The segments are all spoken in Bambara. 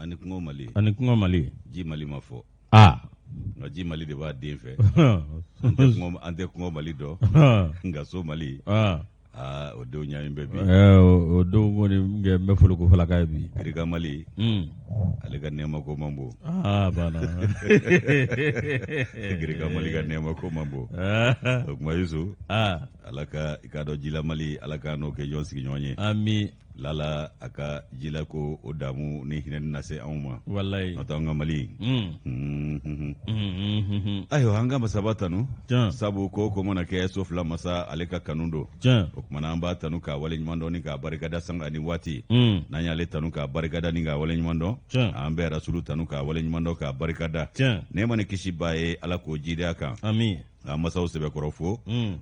ani kungo Mali ji Mali ma fɔ nka ji Mali de b'a den fɛ an tɛ kungo Mali dɔn nka so Mali o denw ɲamin bɛ bi o denw kɔni n bɛ foli ko fala k'a ye bi Girika Mali ale ka nɛɛma ko man bon bana Girika Mali ka nɛɛma ko man bon o kuma Yusu ala ka i k'a dɔn jila Mali ala ka n'o kɛ ɲɔgɔn sigiɲɔgɔn ye ami lala a ka jila ko o damu ni hinɛ na se anw ma wallahi n'o tɛ an ka Mali ayiwa an ka masaba tanu sabu ko ko mana kɛ so fila masa ale ka kanu don o kumana an b'a tanu k'a waleɲuman dɔn ni k'a barikada sanga ni waati n'an y'ale tanu k'a barikada ni k'a waleɲuman dɔn an bɛ rasulu tanu k'a waleɲuman dɔn k'a barikada nɛɛma ni kisi b'a ye ala k'o jiriya kan ami an masaw sɛbɛkɔrɔ fo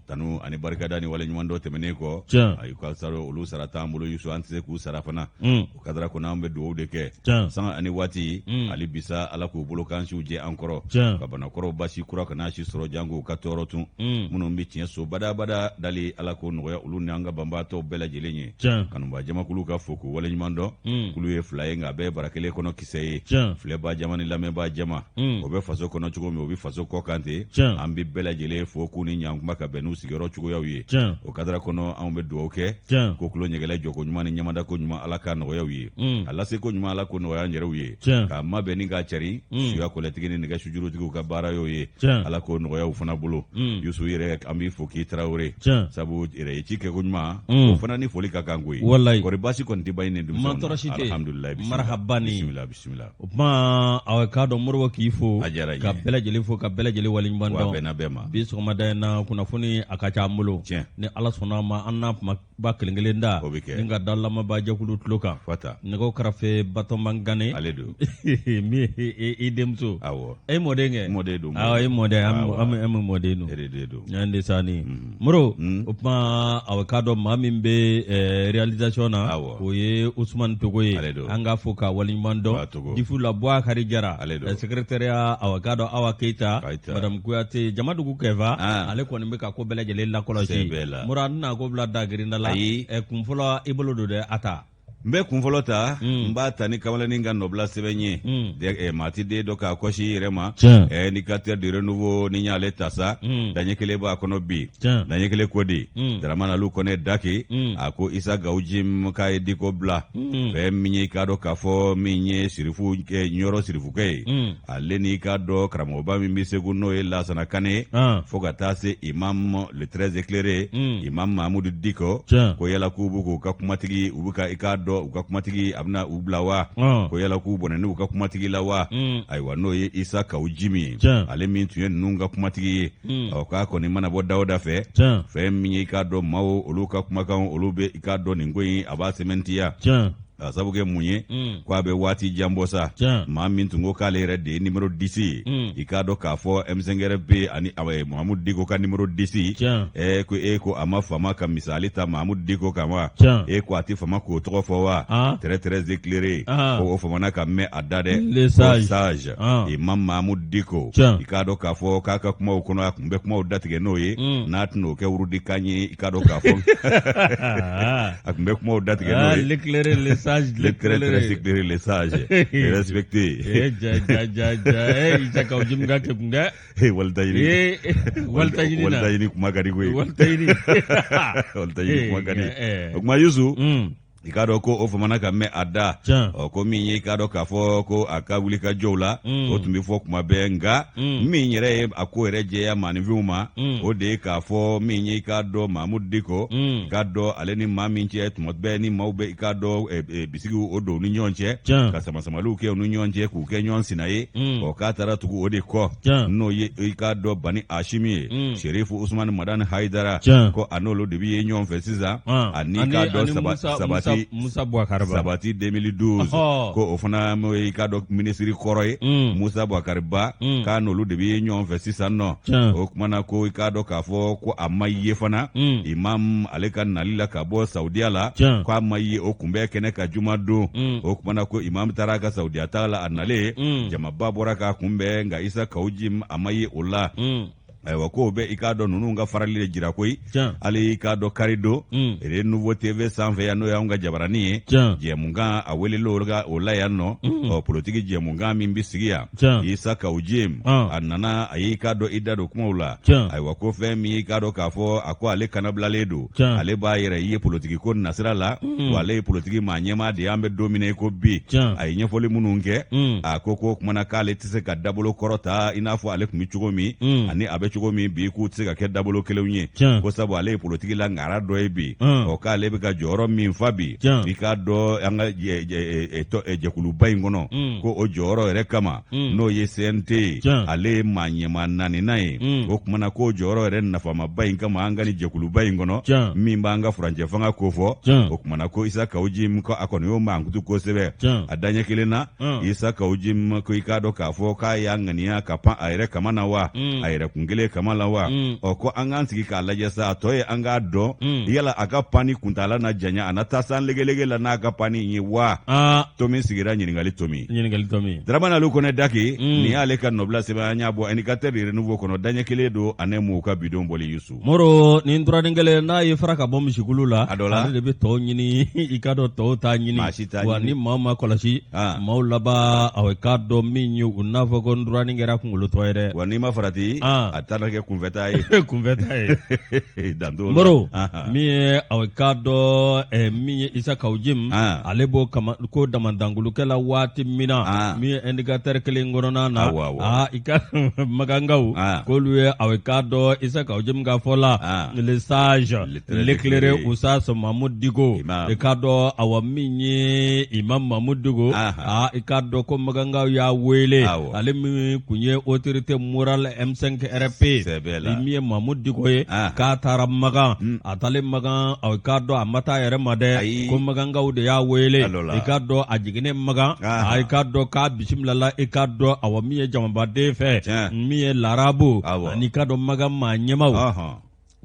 tanu ani barikada ni waleɲuman dɔ tɛmɛnen kɔ ayi ka sara olu sara t'an bolo Yusu an tɛ se k'u sara fana o kadara kɔnɔ an bɛ dugawu de kɛ sanga ani waati hali bisa ala k'u bolo kan siw jɛ an kɔrɔ ka banakɔrɔ basi kura kana si sɔrɔ janko ka tɔɔrɔ tun minnu bɛ tiɲɛ so badabada dali ala k'o nɔgɔya olu ni an ka banbaatɔw bɛɛ lajɛlen ye kanuba jamakulu ka fo k'u waleɲuman dɔn kulu ye fila ye nka a bɛɛ bara kelen kɔnɔ kisɛ ye filɛba jama ni lamɛnba jama o bɛ faso kɔnɔ cogo min o bɛ faso kɔ kan ten an bɛ bɛɛ lajɛlen fo k'u ni ɲankuma ka bɛn n'u sigiyɔrɔ cogoyaw ye o kadara kɔnɔ anw bɛ dugawu kɛ ko kulo ɲɛgɛlɛ jɔko ɲuman ni ɲamada ko ɲuman ala ka nɔgɔyaw ye a lase ko ɲuman ala ko nɔgɔya an yɛrɛw ye k'a mabɛn ni k'a cari suya kɔlɛtigi ni nɛgɛ sujurutigiw ka baara y'o ye ala ko nɔgɔyaw fana bolo Yusu yɛrɛ an b'i fo k'i Tarawele sabu yɛrɛ ci kɛ ko ɲuman o fana ni foli ka kan koyi kɔri basi kɔni tɛ ban ni denmisɛnw alhamdulilayi marhabani bisimila o kuma aw k'a dɔn Moribo k'i fo a diyara n ye ka bɛɛ lajɛlen fo ka bɛɛ lajɛlen waleɲuman dɔn wa bɛnna bɛɛ ma bi sɔgɔmada in na kunnafoni a ka ca an bolo ni ala sɔnna ma an n'a kumaba kelen kelen da ni ka da lamaba jɛkulu tulo kan nɛgɛw kɛrɛfɛ Batɔma Gane ale don min i denmuso awɔ e mɔden kɛ mɔden don e mɔden an bɛ mɔden don ɲan de sani Moro o kuma a k'a dɔn maa min bɛ réalisation na o ye Usumani Togo ye an k'a fɔ ka waleɲuman dɔn Difu Labɔ Kari Jara secrétaire a k'a dɔn Awa Keita Madame Kuyate Jamadugu Kɛfa ale kɔni bɛ ka ko bɛɛ lajɛlen lakɔlɔsi Moro an tɛna ko bila da girinda la kun fɔlɔ i bolo don dɛ a ta n bɛ kun fɔlɔ ta n b'a ta ni kamalenin ka nɔbila sɛbɛn ye maati den dɔ k'a kɔsi i yɛrɛ ma ni quartier de renouveau ni y'ale ta sa daɲɛ kelen b'a kɔnɔ bi daɲɛ kelen ko de Daramani Alu Kɔnɛ Dake a ko Isa Gawujim k'a ye diko bila fɛn min ye i k'a dɔn k'a fɔ min ye ɲɔrɔ sirifukɛ ye ale ni i k'a dɔn karamɔgɔba min bɛ Segu n'o ye Lasana Kane fo ka taa se imam le très éclairé imam Mahamudu Diko ko yala k'u b'u k'u ka kumatigi u bɛ ka i k'a dɔn u ka kumatigi a bɛna u bila wa ko yala k'u bɔnɛ n'u ka kumatigi la wa ayiwa n'o ye Isa Kawujimi ale min tun ye ninnu ka kumatigi ye k'a kɔni mana bɔ Dawuda fɛ fɛn min ye i k'a dɔn maaw olu ka kumakan olu bɛ i k'a dɔn nin ko in a b'a sɛmɛntiya a sabu kɛ mun ye ko a bɛ waati jan bɔ sa maa min tun ko k'ale yɛrɛ de ye numéro 10 ye i k'a dɔn k'a fɔ M5 RP ani Mahamudu Diko ka numéro 10 ko a ma fama ka misali ta Mahamudu Diko kan wa ko a tɛ fama k'o tɔgɔ fɔ wa très éclairé ko o famana ka mɛn a da dɛ sage Imam Mahamudu Diko i k'a dɔn k'a fɔ k'a ka kumaw kɔnɔ a tun bɛ kumaw datigɛ n'o ye n'a tɛna o kɛ wurudi kan ye i k'a dɔn k'a fɔ a tun bɛ kumaw datigɛ n'o ye le très éclairé les sages respecté Isaka Ujimga kepunga waltayini kuma kadi koyi waltayini kuma kadi o kuma Yusu i k'a dɔn ko o famana ka mɛn a da ko min ye i k'a dɔn k'a fɔ ko a ka wuli ka jɔw la o tun bɛ fɔ kuma bɛɛ nka min yɛrɛ ye a ko yɛrɛ jɛya maaninfinw ma o de ye k'a fɔ min ye i k'a dɔn Mahamudu Diko i k'a dɔn ale ni maa min cɛ tuma bɛɛ ni maaw bɛ i k'a dɔn bisigiw o don u ni ɲɔgɔn cɛ ka samasamaliw kɛ u ni ɲɔgɔn cɛ k'u kɛ ɲɔgɔn sina ye k'a taara tugu o de kɔ n'o ye i k'a dɔn Bani Hashimi ye Sherifu Usumani Madani Haidara ko a n'olu de bɛ ye ɲɔgɔn fɛ sisan ani k'a dɔn Musa Bouakar Ba Sabati 2012 ko o fana i k'a dɔn minisiri kɔrɔ ye Musa Bouakar Ba k'a n'olu de bɛ ɲɔgɔn fɛ sisan nɔ o kumana ko i k'a dɔn k'a fɔ ko a ma ye fana imam ale ka nali la ka bɔ Saudiya la ko a ma ye o kunbɛn kɛnɛ ka juma don o kumana ko imam taara ka Saudiya taa la a nalen jamaba bɔra k'a kunbɛn nka Isa Kawujim a ma ye o la ayiwa ko bɛ i k'a dɔn ninnu ka farali de jira koyi hali i k'a dɔn karido ere nouveau tv sanfɛ yan n'o y'anw ka jabarani ye jɛmunkan a weleli o la yan nɔ politiki jɛmunkan min bɛ sigi yan Isa Kawujim a nana a y'i k'a dɔn i da don kumaw la ayiwa ko fɛn min y'i k'a dɔn k'a fɔ a ko ale kanabilalen don ale b'a yɛrɛ i ye politiki ko nasira la wa ale ye politiki maa ɲɛmaa de y'an bɛ don min na i ko bi a ye ɲɛfɔli minnu kɛ a ko kumana k'ale tɛ se ka dabolo kɔrɔ ta i n'a fɔ ale tun bɛ cogo min ani a bɛ cogo min bi k'u tɛ se ka kɛ dabolo kelenw ye ko sabu ale ye politiki la ngara dɔ ye bi k'ale bɛ ka jɔyɔrɔ min fa bi i k'a dɔn an ka jɛkuluba in kɔnɔ ko o jɔyɔrɔ yɛrɛ kama n'o ye CNT ye ale ye maa ɲɛmaa naaninan ye o kumana ko jɔyɔrɔ yɛrɛ nafamaba in kama an ka ni jɛkuluba in kɔnɔ min b'an ka furancɛ fanga ko fɔ o kumana ko Isa Kawujim ko a kɔni y'o mankutu kosɛbɛ a daɲɛ kelen na Isa Kawujim ko i k'a dɔn k'a fɔ k'a y'a ŋaniya ka pan a yɛrɛ kama na wa a yɛrɛ kun kelen kama la wa ko an k'an sigi k'a lajɛ sa a tɔ ye an k'a dɔn yala a ka pani kuntala na janya a na taa san legelege la n'a ka pani in ye wa Tomi sigira ɲininkali Tomi Dramane Alu Kone Daki ni y'ale ka nɔbila sɛbɛn an y'a bɔ indicateur de renouveau kɔnɔ daɲɛ kelen don ani m'u ka bidon bɔli Yusu Moro nin turanin kelen n'a ye fara ka bɔ misikulu la ale de bɛ tɔw ɲini i ka dɔn tɔw t'a ɲini wa ni maa ma kɔlɔsi maaw laban a k'a dɔn min ye u n'a fɔ ko turanin kɛra kunkolotɔ ye dɛ wa n'i ma farati a taara kɛ kunfɛta ye Moro min ye a k'a dɔn min ye Isa Kawujim ale b'o ko damadangulukɛla waati min na min ye indicateur kelen kɔnɔna na i ka magangaw k'olu ye a k'a dɔn Isa Kawujim ka fɔ la le sage l'éclairé Usas Mahmud Diko i k'a dɔn awa min ye Imam Mahmud Diko i k'a dɔn ko magangaw y'a wele ale min kun ye autorité morale M5 RP min ye Mahmud Diko ye k'a taara Magan a taalen Magan a k'a dɔn a ma taa yɛrɛ ma dɛ ko magangaw de y'a wele i k'a dɔn a jiginnen Magan i k'a dɔn k'a bisimilala i k'a dɔn awa min ye jamabaden fɛ min ye Larabu ani k'a dɔn Magan maa ɲɛmaw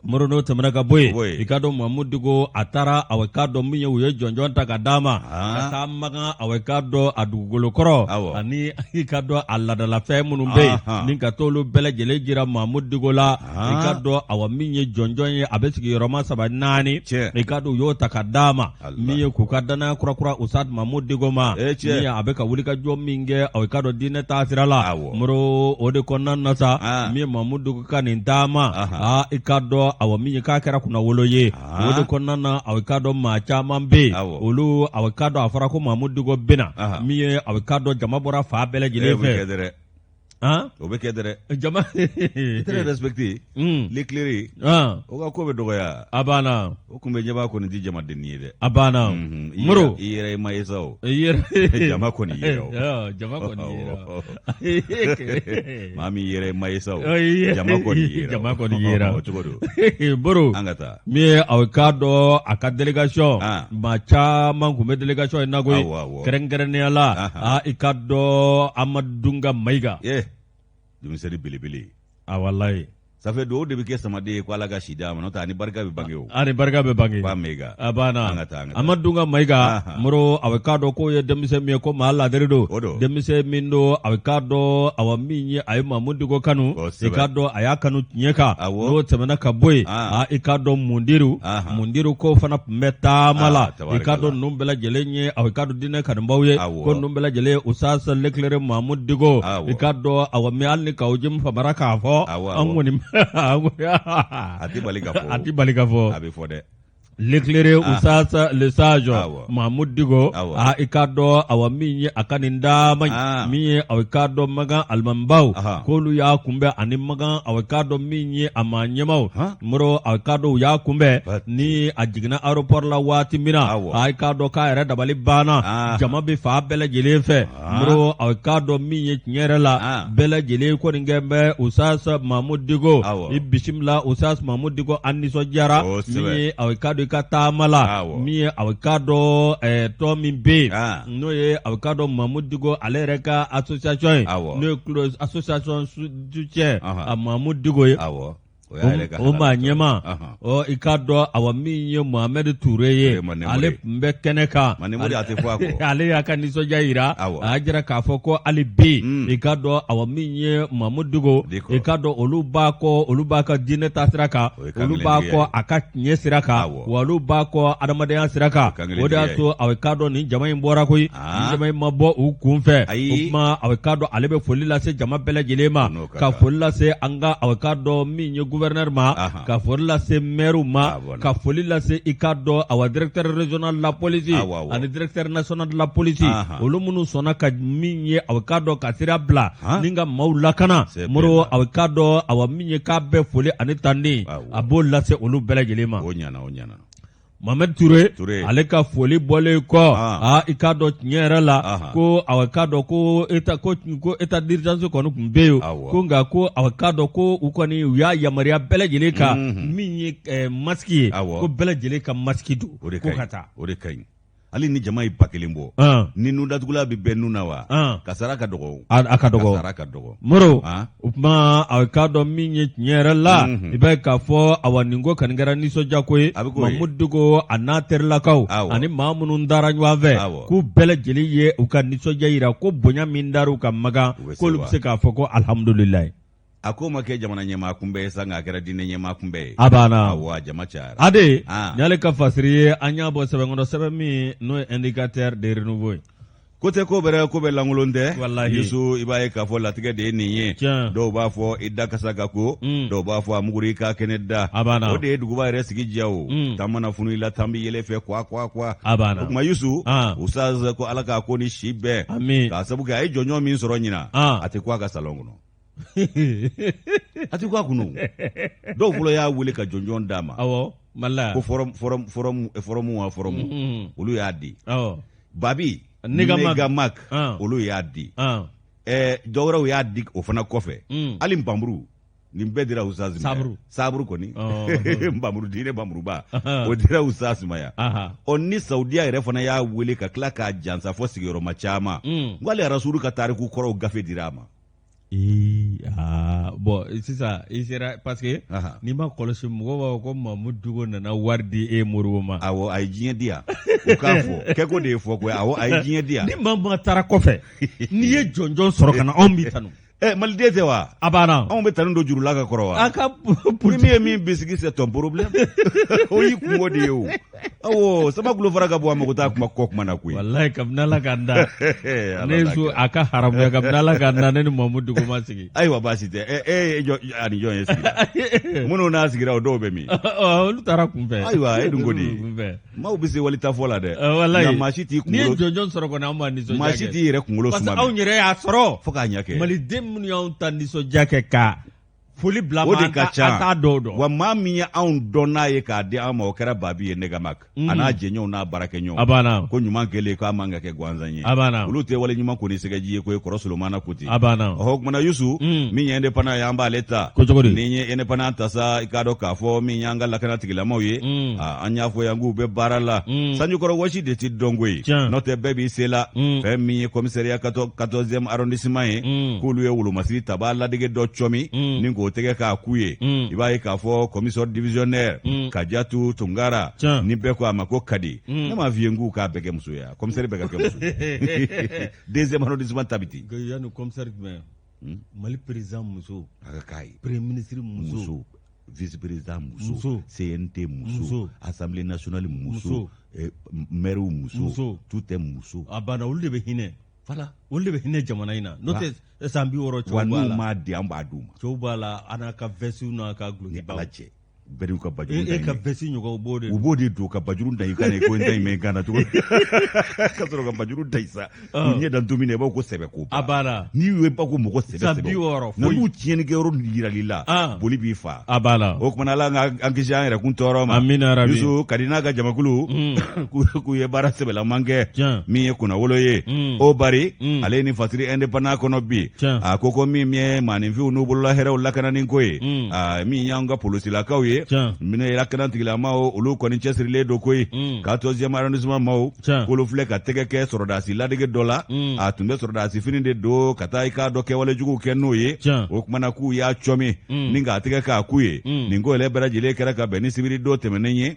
Moro n'o tɛmɛna ka bɔ yen i ka dɔn Mahmud Diko a taara a k'a dɔn min ye u ye jɔnjɔn ta ka d'a ma ka taa Magan a k'a dɔn a dugukolo kɔrɔ ani i ka dɔn a ladalafɛn minnu bɛ yen ni ka t'olu bɛɛ lajɛlen jira Mahmud Diko la i ka dɔn awa min ye jɔnjɔn ye a bɛ sigiyɔrɔma 3-4 i ka dɔn u y'o ta ka d'a ma min ye k'u ka danaya kurakura Usas Mahmud Diko ma min ye a bɛ ka wulikajɔ min kɛ a ka dɔn diinɛ taasira la Moro o de kɔnɔna na sa min ye Mahmud Diko ka nin d'a ma i ka dɔn awa min ye k'a kɛra kunna wolo ye o de kɔnɔna na a k'a dɔn maa caman bɛ yen olu a k'a dɔn a fɔra ko Mahmud Diko bɛna min ye a k'a dɔn jama bɔra fa bɛɛ lajɛlen fɛ o bɛ kɛ dɛ jama très respecté l'éclairé o ka ko bɛ dɔgɔya a banna o kun bɛ ɲɛbaa kɔni di jamadenni ye dɛ a banna Moro i yɛrɛ ma ye sa o jama kɔni ye o jama kɔni ye maa min yɛrɛ ma ye sa o jama kɔni ye o cogo don Moro an ka taa min ye a k'a dɔn a ka délégation maa caman kun bɛ délégation in na koyi kɛrɛnkɛrɛnnenya la i ka dɔn Amadu Dunga Mayiga denmisɛnnin belebele walayi safe do o de bɛ kɛ samaden ye ko Ala ka si d'a ma n'o tɛ ani barika bɛ bange o ani barika bɛ bange ba Mayiga a banna an ka taa Amadu Dunga Mayiga Moro a bɛ k'a dɔn k'o ye denmisɛn min ye ko maa ladiri don denmisɛn min don a bɛ k'a dɔn awa min ye a ye Mahmud Diko kanu i k'a dɔn a y'a kanu tiɲɛ kan n'o tɛmɛna ka bɔ yen i k'a dɔn Mundiru ko fana tun bɛ taama la i k'a dɔn ninnu bɛɛ lajɛlen ye a k'a dɔn diinɛ kanubaw ye ko ninnu bɛɛ lajɛlen Usas l'éclairé Mahmud Diko i k'a dɔn awa min hali ni Kawujim famara k'a fɔ an kɔni a ti bali ka fɔ a bɛ fɔ dɛ l'éclairé Usas le sage Mahmud Diko i k'a dɔn awa min ye a ka nin d'a ma min ye a k'a dɔn Magan alimabaw k'olu y'a kunbɛn ani Magan a k'a dɔn min ye a maa ɲɛmaw Moro a k'a dɔn u y'a kunbɛn ni a jiginna aéroport la waati min na a k'a dɔn k'a yɛrɛ dabali banna jama bɛ fa bɛɛ lajɛlen fɛ Moro a k'a dɔn min ye tiɲɛ yɛrɛ la bɛɛ lajɛlen kɔni kɛ bɛ Usas Mahmud Diko i bisimila Usas Mahmud Diko an nisɔndiyara min ye a k'a dɔn i ka taama la min ye a k'a dɔn tɔn min bɛ yen n'o ye a k'a dɔn Mahmud Diko ale yɛrɛ ka association ye n'o ye association soutien a Mahmud Diko ye o ma ɲɛma i k'a dɔn awa min ye Mohamed Toure ye ale tun bɛ kɛnɛ kan ale y'a ka nisɔndiya yira a y'a jira k'a fɔ ko hali bi i k'a dɔn awa min ye Mamadou Dogo i k'a dɔn olu b'a ka diinɛ ta sira kan olu b'a kɔ a ka tiɲɛ sira kan wa olu b'a kɔ adamadenya sira kan o de y'a to a k'a dɔn nin jama in bɔra koyi nin jama in ma bɔ u kun fɛ o kuma a k'a dɔn ale bɛ foli lase jama bɛɛ lajɛlen ma ka foli lase an ka a k'a dɔn min ye gouverneur ma ka foli lase maire ma ka foli lase i k'a dɔn awa directeur régional de la police ani directeur national de la police olu minnu sɔnna ka min ye a k'a dɔn ka sira bila ni ka maaw lakana moro a k'a dɔn awa min ye k'a bɛɛ foli ani tanden a b'o lase olu bɛɛ lajɛlen ma. Mohamed Toure ale ka foli bɔlen kɔ i k'a dɔn tiɲɛ yɛrɛ la ko awa k'a dɔn ko état d'urgence kɔni tun bɛ yen ko nka ko awa k'a dɔn ko u kɔni u y'a yamaruya bɛɛ lajɛlen kan min ye masiki ye ko bɛɛ lajɛlen ka masiki don ko ka taa o de ka ɲi hali ni jama ye ba kelen bɔ ni nun datugula bɛ bɛn nun na wa kasara ka dɔgɔ a ka dɔgɔ moro o kuma a k'a dɔn min ye tiɲɛ yɛrɛ la i b'a ye k'a fɔ awa nin ko kɔni kɛra nisɔndiya ko ye Mamadou Dogo a n'a terilakaw ani maa minnu dara ɲɔgɔn fɛ k'u bɛɛ lajɛlen ye u ka nisɔndiya yira ko bonya min dar'u ka magan k'olu bɛ se k'a fɔ ko alihamudulilayi. A ko ma kɛ jamana ɲɛmaa kunbɛ ye sa nka a kɛra diinɛ ɲɛmaa kunbɛ ye. A banna. Awɔ, jama cayara. Ade, ni ale ka fasiri ye an y'a bɔ sɛbɛn kɔnɔ sɛbɛn min n'o ye indicateur de renouveau ye. Ko tɛ ko bɛrɛ ko bɛ lankolon tɛ. Walahi. Yusu i b'a ye k'a fɔ latigɛ de ye nin ye. Tiɲɛ. Dɔw b'a fɔ i da kasa ka ko. Dɔw b'a fɔ a muguri i ka kɛnɛ da. A banna. O de ye duguba yɛrɛ sigi diya o. Tan mana funu i la tan bɛ yɛlɛ fɛ kwa. A banna. O kuma Yusu. Ustaz ko Ala k'a ko ni si bɛɛ. Ami. K'a sabu kɛ a ye jɔnjɔn min sɔrɔ ɲina. A tɛ ko a ka salon kɔnɔ. A tɛ ko a kɔnɔ. Dɔw fɔlɔ y'a wele ka jɔnjɔn d'a ma. Awɔ. Mala. Ko forum olu y'a di. Awɔ. Babi. Negamak. Olu y'a di. Dɔw wɛrɛw y'a di o fana kɔfɛ. Hali Nbamuru. Nin bɛɛ dira Ustaz Sumaya. Saburu kɔni. Nbamuru diinɛ Nbamuru o dira Ustaz Sumaya. Ni Saudiya yɛrɛ fana y'a wele ka tila k'a jansa fɔ sigiyɔrɔma caman. N k'ale Rasulu ka tariku kɔrɔw gafe dira a ma. Bon sisan i sera parce que n'i ma kɔlɔsi mɔgɔw b'a fɔ ko Mamadou Dogo nana wari di Moribo ma. Awɔ a ye diɲɛ di yan o k'a fɔ kɛ ko de ye fɔ koyi awɔ a ye diɲɛ di yan. Ni maa min taara kɔfɛ n'i ye jɔnjɔn sɔrɔ ka na anw b'i tanu. Maliden tɛ wa? A banna. Anw bɛ tanu don jurula ka kɔrɔ wa? A ka ni min ye min bisigi c'est ton problème. O y'i kungo de ye o. Awɔ sama kulo fara ka bɔ a mago t'a kuma kɔ kuma na koyi. Walayi kabini Ala ka n da. Ne su a ka haramuya kabini Ala ka n da ne ni Mamadou Dogo ma sigi. Ayiwa baasi tɛ ani jɔn ye sigi. Minnu n'a sigira o dɔw bɛ min? Olu taara kunfɛ. Ayiwa e dun ko di? Maaw bɛ se walita fɔ la dɛ. Walayi. Nka maa si t'i kunkolo. N'i ye jɔnjɔn sɔrɔ kɔni an b'a nisɔndiya kɛ. Maa si t'i yɛrɛ kunkolo suma. Parce que anw yɛrɛ y'a sɔrɔ. Fo k'a ɲɛ kɛ. Maliden minnu y'anw ta nisɔndiya kɛ ka foli bila ma an t'a dɔw dɔn. Wa maa min ye anw dɔn n'a ye k'a di an ma o kɛra Babi ye Negamak. A n'a jɛɲɔgɔnw n'a baarakɛɲɔgɔnw. A banna. Ko ɲuman kɛlen k'a man ka kɛ gansan ye. A banna. Olu tɛ wale ɲuman ko ni sɛgɛji ye ko ye kɔrɔ Solomana Kuti. A banna. O kumana Yusu min ye indépendant ye an b'ale ta. Ko cogo di? Ni ye indépendant ta sa i k'a dɔn k'a fɔ min y'an ka lakana tigilamaw ye. An y'a fɔ yan k'u bɛ baara la. Sanjikɔrɔ wɔsi de tɛ dɔn koyi. N'o tɛ bɛɛ b'i se la. Fɛn min ye commissariat 14e arrondissement ye. K'olu ye wolomasiri ta b'a ladege dɔ cɔmi. Ni k'o tɛgɛ k'a ku ye. I b'a ye k'a fɔ commissaire divisionnaire Kadiatu Tungara ni bɛɛ ko a ma ko Kadi ne m'a f'i ye n k'u k'a bɛɛ kɛ muso ye commissaire bɛɛ ka kɛ muso ye deuxième arrondissement ta bi ten. Yanni commissaire jumɛn Mali président muso a ka k'a ye premier ministre muso vice président muso CNT muso assemblée nationale muso maire muso tout est muso. A banna olu de bɛ hinɛ. Voilà. Olu de bɛ hinɛ jamana in na n'o tɛ san 60 cɛw b'a la. Wa n'u m'a di an b'a d'u ma. Cɛw b'a la a n'a ka veste n'a ka guloki baw. Ni Ala cɛ bɛɛ n'u ka bajuru da e ka veste ɲɔgɔn u b'o de don ka bajuru da i kan ko n ta in mɛn kan na cogo ka sɔrɔ ka bajuru da i sa u ɲɛ dan dumuni i b'a ko sɛbɛ ko a banna n'i y'o ba ko mɔgɔ sɛbɛ san 60 nka n'u tiɲɛnikɛyɔrɔ yirali la boli b'i fa a banna o kumana Ala an kisi an yɛrɛ kun tɔɔrɔ ma amina rabi Yusu Kadi n'a ka jamakulu k'u ye baara sɛbɛlaman kɛ min ye kunnawolo ye o bari ale ni fasiri indépendant kɔnɔ bi a ko min ye maaninfinw n'u bolola hɛrɛw lakanani ko ye min y'an ka polisilakaw ye ye minnu yɛrɛ kɛnɛ tigilamaw olu kɔni cɛsirilen don koyi 14e arrondissement maaw k'olu filɛ ka tɛgɛ kɛ sɔrɔdasi ladege dɔ la a tun bɛ sɔrɔdasi fini de don ka taa i k'a dɔ kɛwalejuguw kɛ n'o ye o kumana k'u y'a cɔmi ni k'a tɛgɛ k'a k'u ye nin ko yɛrɛ bɛɛ lajɛlen kɛra ka bɛn ni sibiri don tɛmɛnen ye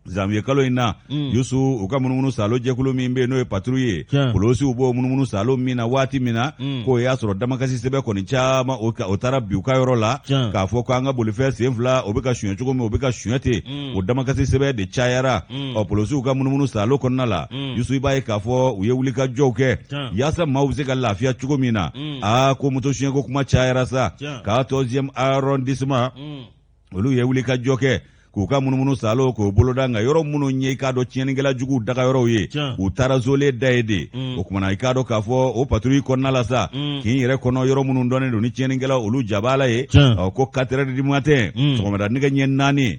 janvier kalo in na Yusu u ka munumunu salo jɛkulu min bɛ n'o ye patrouille ye polosiw b'o munumunu salo min na waati min na k'o y'a sɔrɔ damakasi sɛbɛn kɔni caman o taara bi u ka yɔrɔ la k'a fɔ ko an ka bolifɛn sen fila o bɛ ka suɲɛ cogo min o bɛ ka suɲɛ ten o damakasi sɛbɛn de cayara polosiw ka munumunu salo kɔnɔna la Yusu i b'a ye k'a fɔ u ye wulikajɔw kɛ yaasa maaw bɛ se ka lafiya cogo min na ko moto suɲɛko kuma cayara sa 14e arrondissement olu ye wulikajɔ kɛ k'u ka munumunu salo k'o boloda nka yɔrɔ minnu ye i k'a dɔn tiɲɛnikɛla juguw daga yɔrɔw ye u taara zole da ye de o kumana i k'a dɔn k'a fɔ o patrouille kɔnɔna la sa k'i yɛrɛ kɔnɔ yɔrɔ minnu dɔnnen don ni tiɲɛnikɛla olu jabala ye ko 4 heures du matin sɔgɔmada nɛgɛ ɲɛ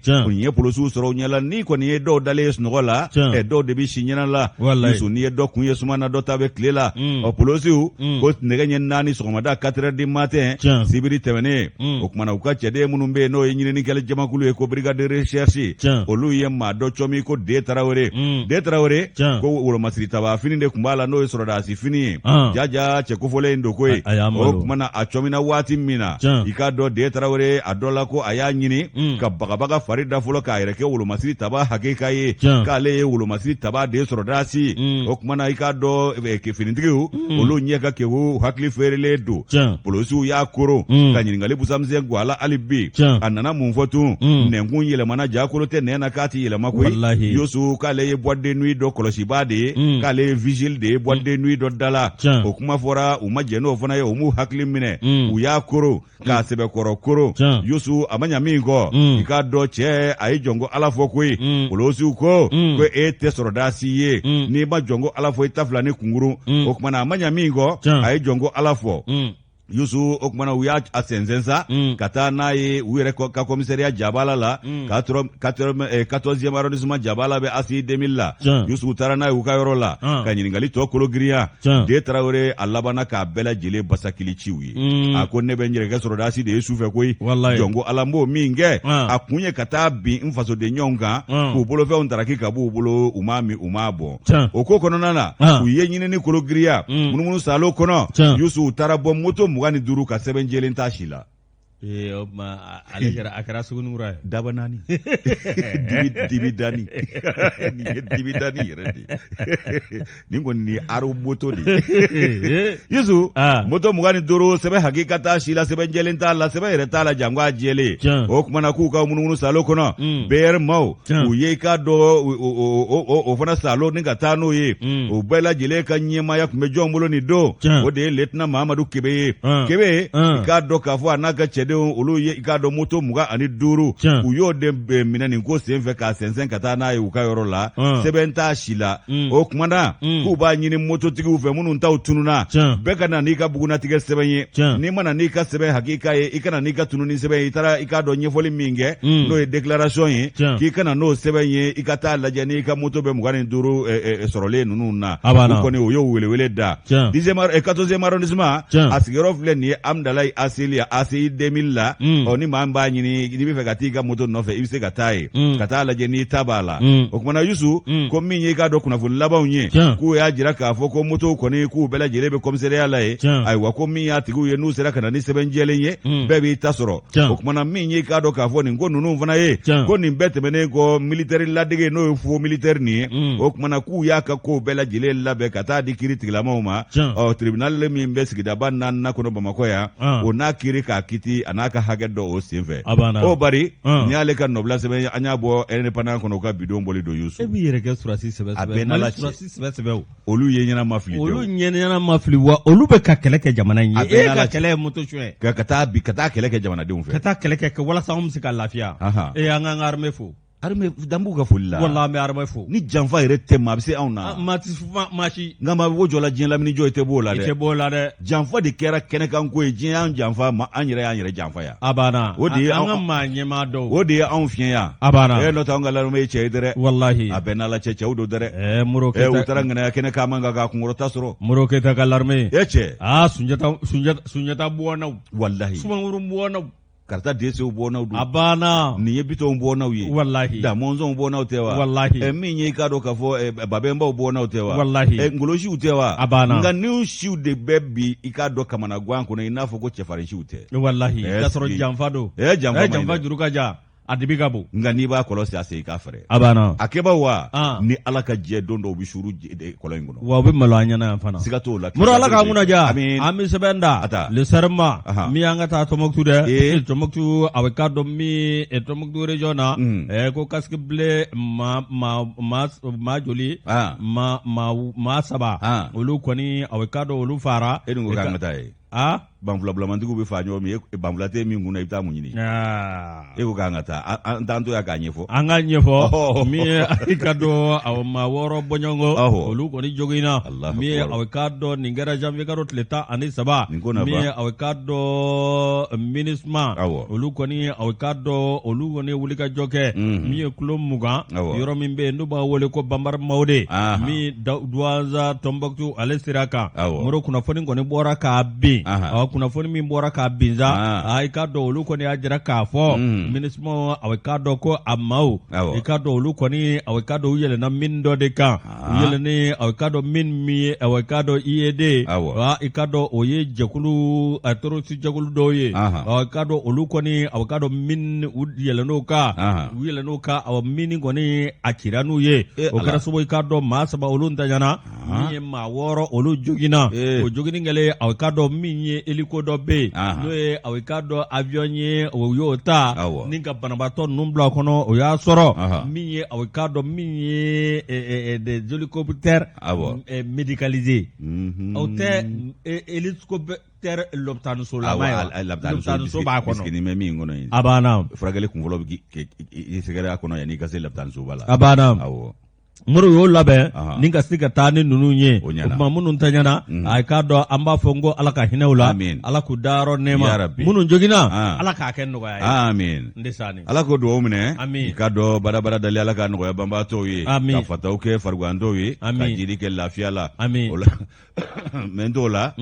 4 o ye polisiw sɔrɔ u ɲɛla ni kɔni ye dɔw dalen ye sunɔgɔ la dɔw de bɛ si ɲɛna la n'i ye dɔ kun ye suma na dɔ ta bɛ tile la polisiw ko nɛgɛ ɲɛ 4 sɔgɔmada 4 heures du matin sibiri tɛmɛnen o kumana u ka cɛden minnu bɛ yen n'o ye ɲininikɛla jamakulu ye ko brigade recherche olu ye maa dɔ cɔmi ko de Tarawele ko wolomasiri taba fini de kun b'a la n'o ye sɔrɔdasi fini ye jaja cɛ kofɔlen don ko ye o kumana a cɔmina waati min na i k'a dɔn de Tarawele a dɔ la ko a y'a ɲini ka bagabaga fari da fɔlɔ k'a yɛrɛ kɛ wolomasiri taba hakeka ye k'ale ye wolomasiri taba de sɔrɔdasi o kumana i k'a dɔn finitigiw olu ɲɛ ka kɛwo hakili feerelen don polisiw y'a koro ka ɲininkali busamisɛn gu a la hali bi a nana mun fɔ tun nɛnkun yɛlɛmana jakolo tɛ nɛn na k'a ti yɛlɛma koyi Yusu k'ale ye boîte de nuit dɔ kɔlɔsibaa de ye k'ale ye vigile de ye boîte de nuit dɔ da la o kuma fɔra u ma jɛn n'o fana ye o m'u hakili minɛ u y'a koro k'a sɛbɛkɔrɔ koro Yusu a ma ɲa min kɔ i k'a dɔn cɛ a ye jɔnko Ala fɔ koyi polosiw ko e tɛ sɔrɔdasi ye n'i ma jɔnko Ala fɔ i ta fila ni kunkuru o kumana a ma ɲa min kɔ a ye jɔnko Ala fɔ Yusu o kumana u y'a sɛnsɛn sa ka taa n'a ye u yɛrɛ ka commissariat Jabala la 14e arrondissement Jabala bɛ ACI 2000 la Yusu taara n'a ye u ka yɔrɔ la ka ɲininkali tɔ kologiriya de Tarawele a labanna k'a bɛɛ lajɛlen basakili ciw ye a ko ne bɛ n yɛrɛ kɛ sɔrɔdasi de ye sufɛ koyi jɔnko Ala n b'o min kɛ a kun ye ka taa bin n fasoden ɲɔgɔnw kan k'u bolofɛnw daraki ka b'u bolo u m'a min u m'a bɔ o ko kɔnɔna na u ye ɲinini kologiriya munumunu salo kɔnɔ Yusu taara bɔ moto 25 ka sɛbɛn jɛlen t'a si la o ma ale kɛra a kɛra sugunura ye daba naani dibi dani nin ye dibi dani yɛrɛ de nin kɔni ni aro moto de Yusu moto 25 sɛbɛn hakika t'a si la sɛbɛn jɛlen t'a la sɛbɛn yɛrɛ t'a la janko a jɛlen o kumana k'u ka munumunu salo kɔnɔ BR maaw u ye i k'a dɔn o fana salo ni ka taa n'o ye o bɛɛ lajɛlen ka ɲɛmaya tun bɛ jɔn bolo nin don o de ye lieutenant Mahamadu Kebe ye Kebe i k'a dɔn k'a fɔ a n'a ka cɛden olu ye i k'a dɔn moto 25 u y'o de minɛ nin ko senfɛ k'a sɛnsɛn ka taa n'a ye u ka yɔrɔ la sɛbɛn t'a si la o kumana k'u b'a ɲini mototigiw fɛ minnu taw tununa bɛɛ ka na n'i ka bugunatigɛ sɛbɛn ye n'i mana n'i ka sɛbɛn hakika ye i kana n'i ka tununi sɛbɛn ye i taara i k'a dɔn ɲɛfɔli min kɛ n'o ye déclaration ye k'i kana n'o sɛbɛn ye i ka taa lajɛ n'i ka moto bɛ 25 sɔrɔlen ninnu na u kɔni o y'o welewele da 14e arrondissement a sigiyɔrɔ filɛ nin ye Amdalayi ACI 2000 la ni maa min b'a ɲini n'i bɛ fɛ ka t'i ka moto nɔfɛ i bɛ se ka taa ye ka taa lajɛ n'i ta b'a la o kumana Yusu ko min ye i k'a dɔn kunnafoni labanw ye k'u y'a jira k'a fɔ ko moto kɔni k'u bɛɛ lajɛlen bɛ commissariat la ye ayiwa ko min y'a tigiw ye n'u sera ka na ni sɛbɛn jɛlen ye bɛɛ b'i ta sɔrɔ o kumana min ye i k'a dɔn k'a fɔ nin ko ninnu fana ye ko nin bɛɛ tɛmɛnen kɔ militaire ladege n'o ye faux militaire nin ye o kumana k'u y'a ka kow bɛɛ lajɛlen labɛn ka taa di kiiri tigilamaw ma tribunal min bɛ sigidaba 4 kɔnɔ Bamakɔ yan o n'a kiiri k'a kiti a n'a ka hakɛ dɔ o senfɛ o bari n'i y'ale ka nɔbila sɛbɛn an y'a bɔ indépendant kɔnɔ u ka bidon bɔli don Yusu e b'i yɛrɛ kɛ surasi sɛbɛ olu ye ɲɛnama fili olu ɲɛnama fili wa olu bɛ ka kɛlɛ kɛ jamana in ye e ka kɛlɛ ye moto suɲɛ ka taa kɛlɛ kɛ jamanadenw fɛ ka taa kɛlɛ kɛ walasa anw bɛ se ka lafiya an k'an ka armée fo danbu ka foli la wala an bɛ armée fo ni janfa yɛrɛ tɛ maa a bɛ se anw na maasi nka maa bɛ bɔ jɔ la diɲɛ lamini jɔ i tɛ b'o la dɛ i tɛ b'o la dɛ janfa de kɛra kɛnɛkan ko ye diɲɛ y'an janfa an yɛrɛ y'an yɛrɛ janfa yan a banna o de ye an ka maa ɲɛmaa dɔw o de ye anw fiɲɛ yan a banna n'o tɛ anw ka larme ye cɛ ye dɛ walahi a bɛɛ n'ala cɛ cɛw don dɛ Moro Keyita u taara ŋanaya kɛnɛ k'a man kan k'a kunkɔrɔta sɔrɔ Moro Keyita ka larme cɛ Sunjata buwanaw walahi Sumaworo buwanaw karta dese ubona udu abana ni yebito ubona uye wallahi da monzo ubona utewa wallahi minye kado kafo babemba ubona utewa wallahi ngoloshi utewa abana nga new shoe de baby ikado kamana gwanko na inafo ko chefare shi ute wallahi kasoro jamfado jamfa juruka ja adibigabo nga ni ba kolosi ase ka fere abana akeba wa ni alaka je dondo bishuru de kolo ngono wa be malanya na fana sigato la muro alaka nguna ja ami sebenda le serma mi anga ta tomoktu de tomoktu awekado mi tomoktu regiona ko kaske ble ma joli ma saba olu koni awekado olu fara edungo kanga tai banfula mantigu be fanyo mi banfula te mi nguna ita munyini ego kanga ta antanto ya kanyefo anga nyefo mi ikado aw ma woro bonyongo olu koni jogina mi awekado ningera jambe karo tleta ani saba mi awekado minisma olu koni awekado olu koni wulika joke mi kulo muga yoro min be nduba wole ko bambar maude mi duaza tomboktu alesiraka muro kuna foni koni bora ka bi kuna foni min bora ka binza ay ka do olu koni ajira ka fo minismo aw ka do ko amau e ka do olu koni aw ka do yele na min do de ka yele ni aw ka do min mi aw ka do ied wa e ka do oye jekulu atoro si jekulu do ye aw ka do olu koni aw ka do min yele no ka aw min koni akiranu ye o kara subo ka do ma saba olu ntanyana mi ma woro olu jogina o jogini ngale aw ka do min ye eliko do be no ye awika do avion ye o yo ta ninka banabato numbla kono o ya soro mi ye awika do mi ye des hélicoptères médicalisés o te hélicoptère l'hôpital so la mai l'hôpital so ba kono skini me mi ngono abana fragale kunvolo bi segera kono ya ni kase l'hôpital so bala abana muru yo labe ninga sika tani nunu nye kuma munu ntanyana ay ka do amba fongo alaka hinewla alaku daro nema munu jogina alaka ken no ya amin ndesani alako do mune ka do bara dali alaka no ya bamba to yi ka fatauke fargwando yi ka jiri ke lafiala mendola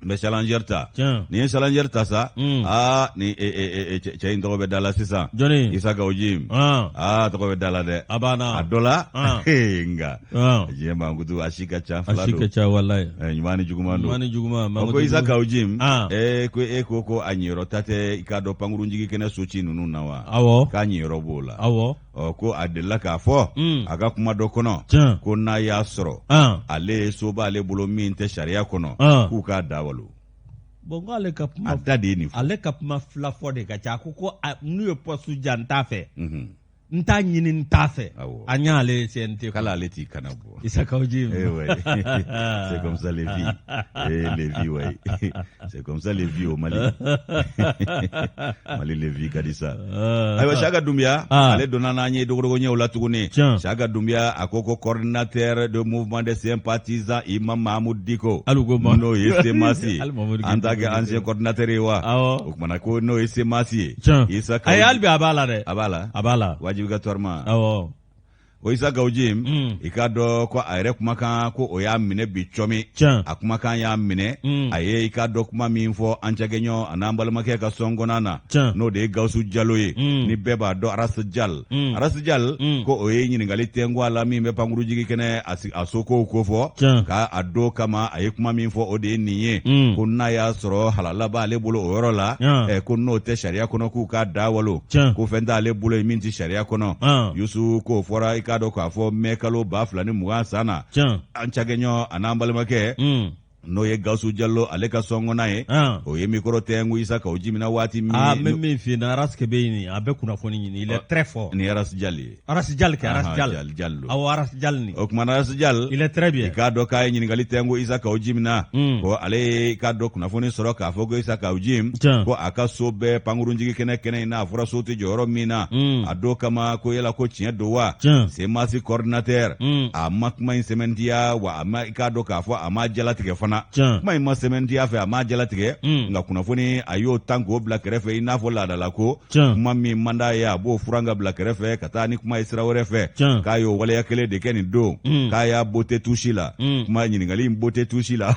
me challenger ta ni challenger ta sa ni che ndo be dala sisa Johnny isa ga ojim to be dala de abana adola nga jema ngudu ashika cha wallahi nyumani juguma ko isa ga ojim ko anyiro tate ikado panguru njigi kena sochi nunu nawa ka anyiro bola ko adela ka fo aga kuma do kono ko na ya soro ale soba ale bolo min te sharia kono ku ka dawalu bongo ale kapma fla fode ka cha ko nu posu janta fe nta nyini ntafe anya ale sente kala ale ti kanabo isaka ojim ouais c'est comme ça les vies les vies ouais c'est comme ça les vies au Mali les vies kadisa aywa Shaga Doumbia ale donana nyi dogodogo nyi ola tuguni Shaga Doumbia akoko coordinateur de mouvement des sympathisants Imam Mahmoud Diko no yese masi antage ancien coordinateur wa okmana ko no yese masi isaka ay albi abala de abala obligatoirement o isa gaujim ikado ko ayre kuma kan ko o ya mine bi chomi akuma kan ya mine aye ikado kuma min fo anchagenyo anambal make ka songonana no de gausu jaloye ni beba do aras jal ko o ye nyini ngali tengo ala mi me panguru jigi kene asoko ko fo ka ado kama aye kuma min fo o de niye ko na ya soro halala ba le bolo o rola ko no te sharia kono ku ka dawalo ko fenda le bolo min ti sharia kono yusu ko fora kado kwa fo mekalo ba fulani mugan sana anchagenyo anambalmake no ye Gausu Jallo aleka songo nae o ye mikoro tengu isa ka ujimina wati mi fi na raske beini abe kuna foni ni il est très fort ni Aras Jallo aw Aras Jalni o kuma Aras Jall il est très bien ka do kay ni ngali tengu isa ka ujimina ko ale ka do kuna foni soro ka fogo isa ka ujim ko aka sobe panguru njigi kene na fura soti joro mina ado kama ko yela ko chien dowa c'est masi coordinateur amakma insementia wa ama ka do ka fo ama jala tike fana kuma in ma sɛmɛntiya fɛ a ma jalatigɛ nka kunnafoni a y'o tan k'o bila kɛrɛfɛ i n'a fɔ laadala ko kuma min man d'a ye a b'o furan ka bila kɛrɛfɛ ka taa ni kuma ye sira wɛrɛ fɛ k'a y'o waleya kelen de kɛ nin don k'a y'a bote tusi la kuma ɲininkali in bote tusi la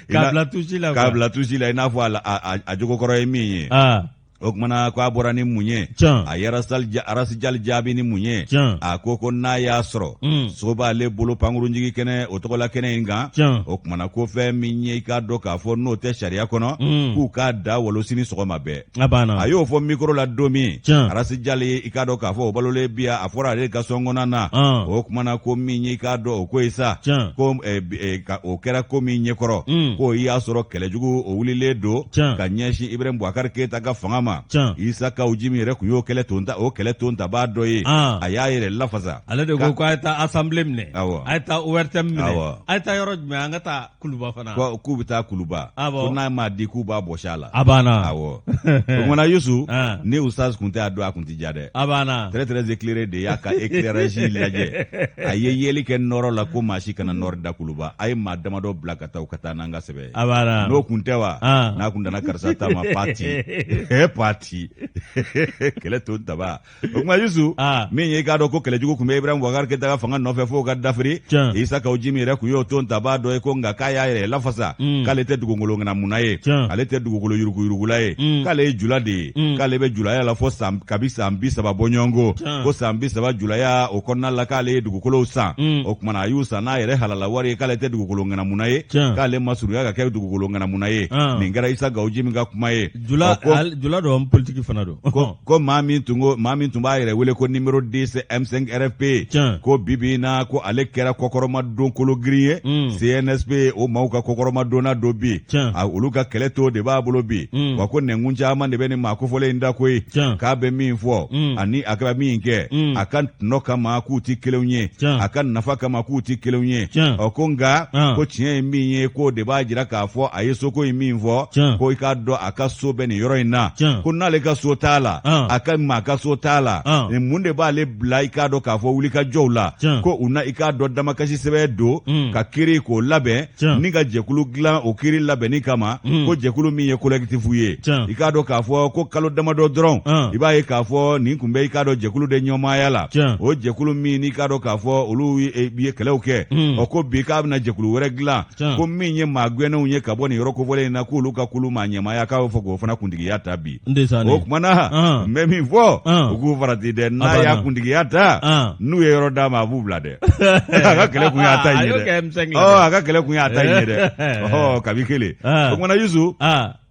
k'a bila tusi la i n'a fɔ a jogo kɔrɔ ye min ye o kumana ko a bɔra ni mun ye a ye arasijali jaabi ni mun ye a ko n'a y'a sɔrɔ so b'ale bolo pankurunjigi kɛnɛ o tɔgɔla kɛnɛ in kan o kumana ko fɛn min ye i k'a dɔn k'a fɔ n'o tɛ sariya kɔnɔ k'u k'a da walo sini sɔgɔma bɛɛ a y'o fɔ mikoro la don min arasijali i k'a dɔn k'a fɔ o balolen bi a fɔra ale ka sɔngɔnna na o kumana ko min ye i k'a dɔn o ko ye sa ko o kɛra ko min ɲɛkɔrɔ ko i y'a sɔrɔ kɛlɛjugu o wulilen don ka ɲɛsin Ibrahim Boubacar Keita ka fanga ma Isa Kawujimi yɛrɛ kun y'o kɛlɛ ton ta b'a dɔ ye a y'a yɛrɛ lafasa ale de ko a ye taa assemblée minɛ a ye taa ORTM minɛ a ye taa yɔrɔ jumɛn an ka taa Kuluba fana k'u bɛ taa Kuluba ko n'a m'a di k'u b'a bɔsi a la a banna o kumana Yusu ni Ustaz kun tɛ a dɔn a kun tɛ ja dɛ a banna très éclairé de y'a ka éclairage lajɛ a ye yeli kɛ nɔrɔ la ko maa si kana nɔrɔ da Kuluba a ye maa damadɔ bila ka taa n'an ka sɛbɛn a banna n'o kun tɛ wa n'a kun dana karisa ta ma pati kɛlɛ to daba o kuma Yusu min ye i k'a dɔn ko kɛlɛjugu kun bɛ Ibrahim Boubacar Keita ka fanga nɔfɛ fo ka dafiri Isa Kawujimi yɛrɛ kun y'o ton daba dɔ ye ko nka k'a y'a yɛrɛ lafasa k'ale tɛ dugukolo ŋanamuna ye ale tɛ dugukolo yuruguyurugula ye k'ale ye jula de ye k'ale bɛ julaya la fo kabi san 30 bɔ ɲɔgɔn ko san 30 julaya o kɔnɔna la k'ale ye dugukolow san o kumana a y'u san n'a yɛrɛ halala wari ye k'ale tɛ dugukolo ŋanamuna ye k'ale ma surunya ka kɛ dugukolo ŋanamuna ye nin kɛra Isa Kawujimi ka kuma ye jula dɔ politique fana don ko maa min tun b'a yɛrɛ wele ko numéro 10 M5 RFP ko bibi na ko ale kɛra kɔkɔrɔma don kolo girin ye CNSP o maaw ka kɔkɔrɔma donna do bi olu ka kɛlɛ to de b'a bolo bi wa ko nɛngun caman de bɛ ni maa kofɔlen in da koyi k'a bɛ min fɔ ani a ka min kɛ a ka nɔ kama k'u ti kelenw ye a ka nafa kama k'u ti kelenw ye ko nka ko tiɲɛ ye min ye ko de b'a jira k'a fɔ a ye soko in min fɔ ko i k'a dɔn a ka so bɛ nin yɔrɔ in na ko n'ale ka so t'a la a ka maa ka so t'a la mun de b'ale bila i k'a dɔn k'a fɔ wulikajɔw la ko u na i k'a dɔn damakasi sɛbɛn don ka kiiri k'o labɛn ni ka jɛkulu dilan o kiiri labɛnni kama ko jɛkulu min ye collectif ye i k'a dɔn k'a fɔ ko kalo damadɔ dɔrɔn i b'a ye k'a fɔ nin kun bɛ i k'a dɔn jɛkulu de ɲɔmaya la o jɛkulu min n'i k'a dɔn k'a fɔ olu ye kɛlɛw kɛ ko bi k'a bɛna jɛkulu wɛrɛ dilan ko min ye maa gɛnɛw ye ka bɔ nin yɔrɔ kofɔlen in na k'olu ka kulu maa ɲɛmaya k'a bɛ fɔ k'o fana kuntigiya ta bi o kumana n bɛ min fɔ u k'u farati dɛ n'a y'a kuntigiya ta n'u ye yɔrɔ d'a ma a b'u bila dɛ a ka kɛlɛ kun y'a ta in ye dɛ a ka kɛlɛ kun y'a ta in ye dɛ kabi kelen o kumana Yusu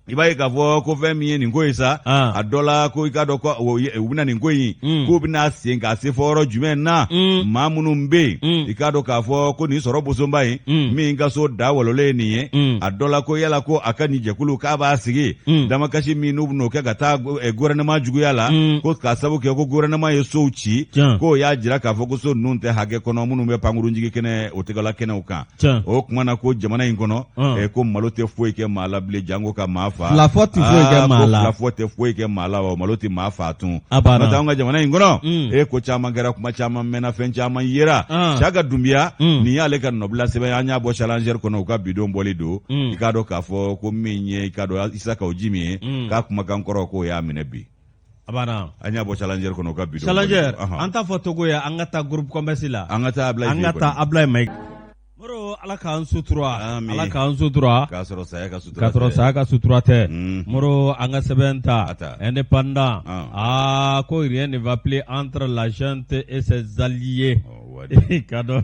i b'a ye k'a fɔ ko fɛn min ye nin ko ye sa a dɔ la ko i k'a dɔn ko u bɛna nin ko in k'u bɛna sen k'a se fɔ yɔrɔ jumɛn na maa minnu bɛ yen i k'a dɔn k'a fɔ ko nin sɔrɔ bosonba in min ka so da walolen ye nin ye a dɔ la ko yala ko a ka nin jɛkulu k'a b'a sigi damakasi min n'u bɛn'o kɛ ka taa gouvernement juguya la ko k'a sabu kɛ ko gouvernement ye sow ci k'o y'a jira k'a fɔ ko so ninnu tɛ hakɛ kɔnɔ minnu bɛ pankurunjigi kɛnɛ o tɛgɛla kɛnɛw kan o kumana ko jamana in kɔnɔ ko malo tɛ foyi kɛ maa la bilen jango ka maa Filafɔ tɛ foyi kɛ maa la. Filafɔ tɛ foyi kɛ maa la wa malo tɛ maa faa tun. A banna. N'o tɛ an ka jamana in kɔnɔ. Ko caman kɛra kuma caman mɛnna fɛn caman yera. Saka Dunbiya nin y'ale ka nɔbila sɛbɛn an y'a bɔ Challenger kɔnɔ u ka bidon bɔli don. I k'a dɔn k'a fɔ ko min ye i k'a dɔn Isa Kawujimi ye k'a kumakan kɔrɔ k'o y'a minɛ bi. A banna. An y'a bɔ Challenger kɔnɔ u ka bidon. Challenger an t'a fɔ Togo ye an ka taa groupe commerce la. An ka taa Ablaye. An ka taa Ablaye Mayiga. Moro ala k'an sutura ala k'an sutura k'a sɔrɔ saya ka sutura tɛ Moro an ka sɛbɛn ta indépendant ko rien ne va plus entre la gente et ses alliés k'a dɔn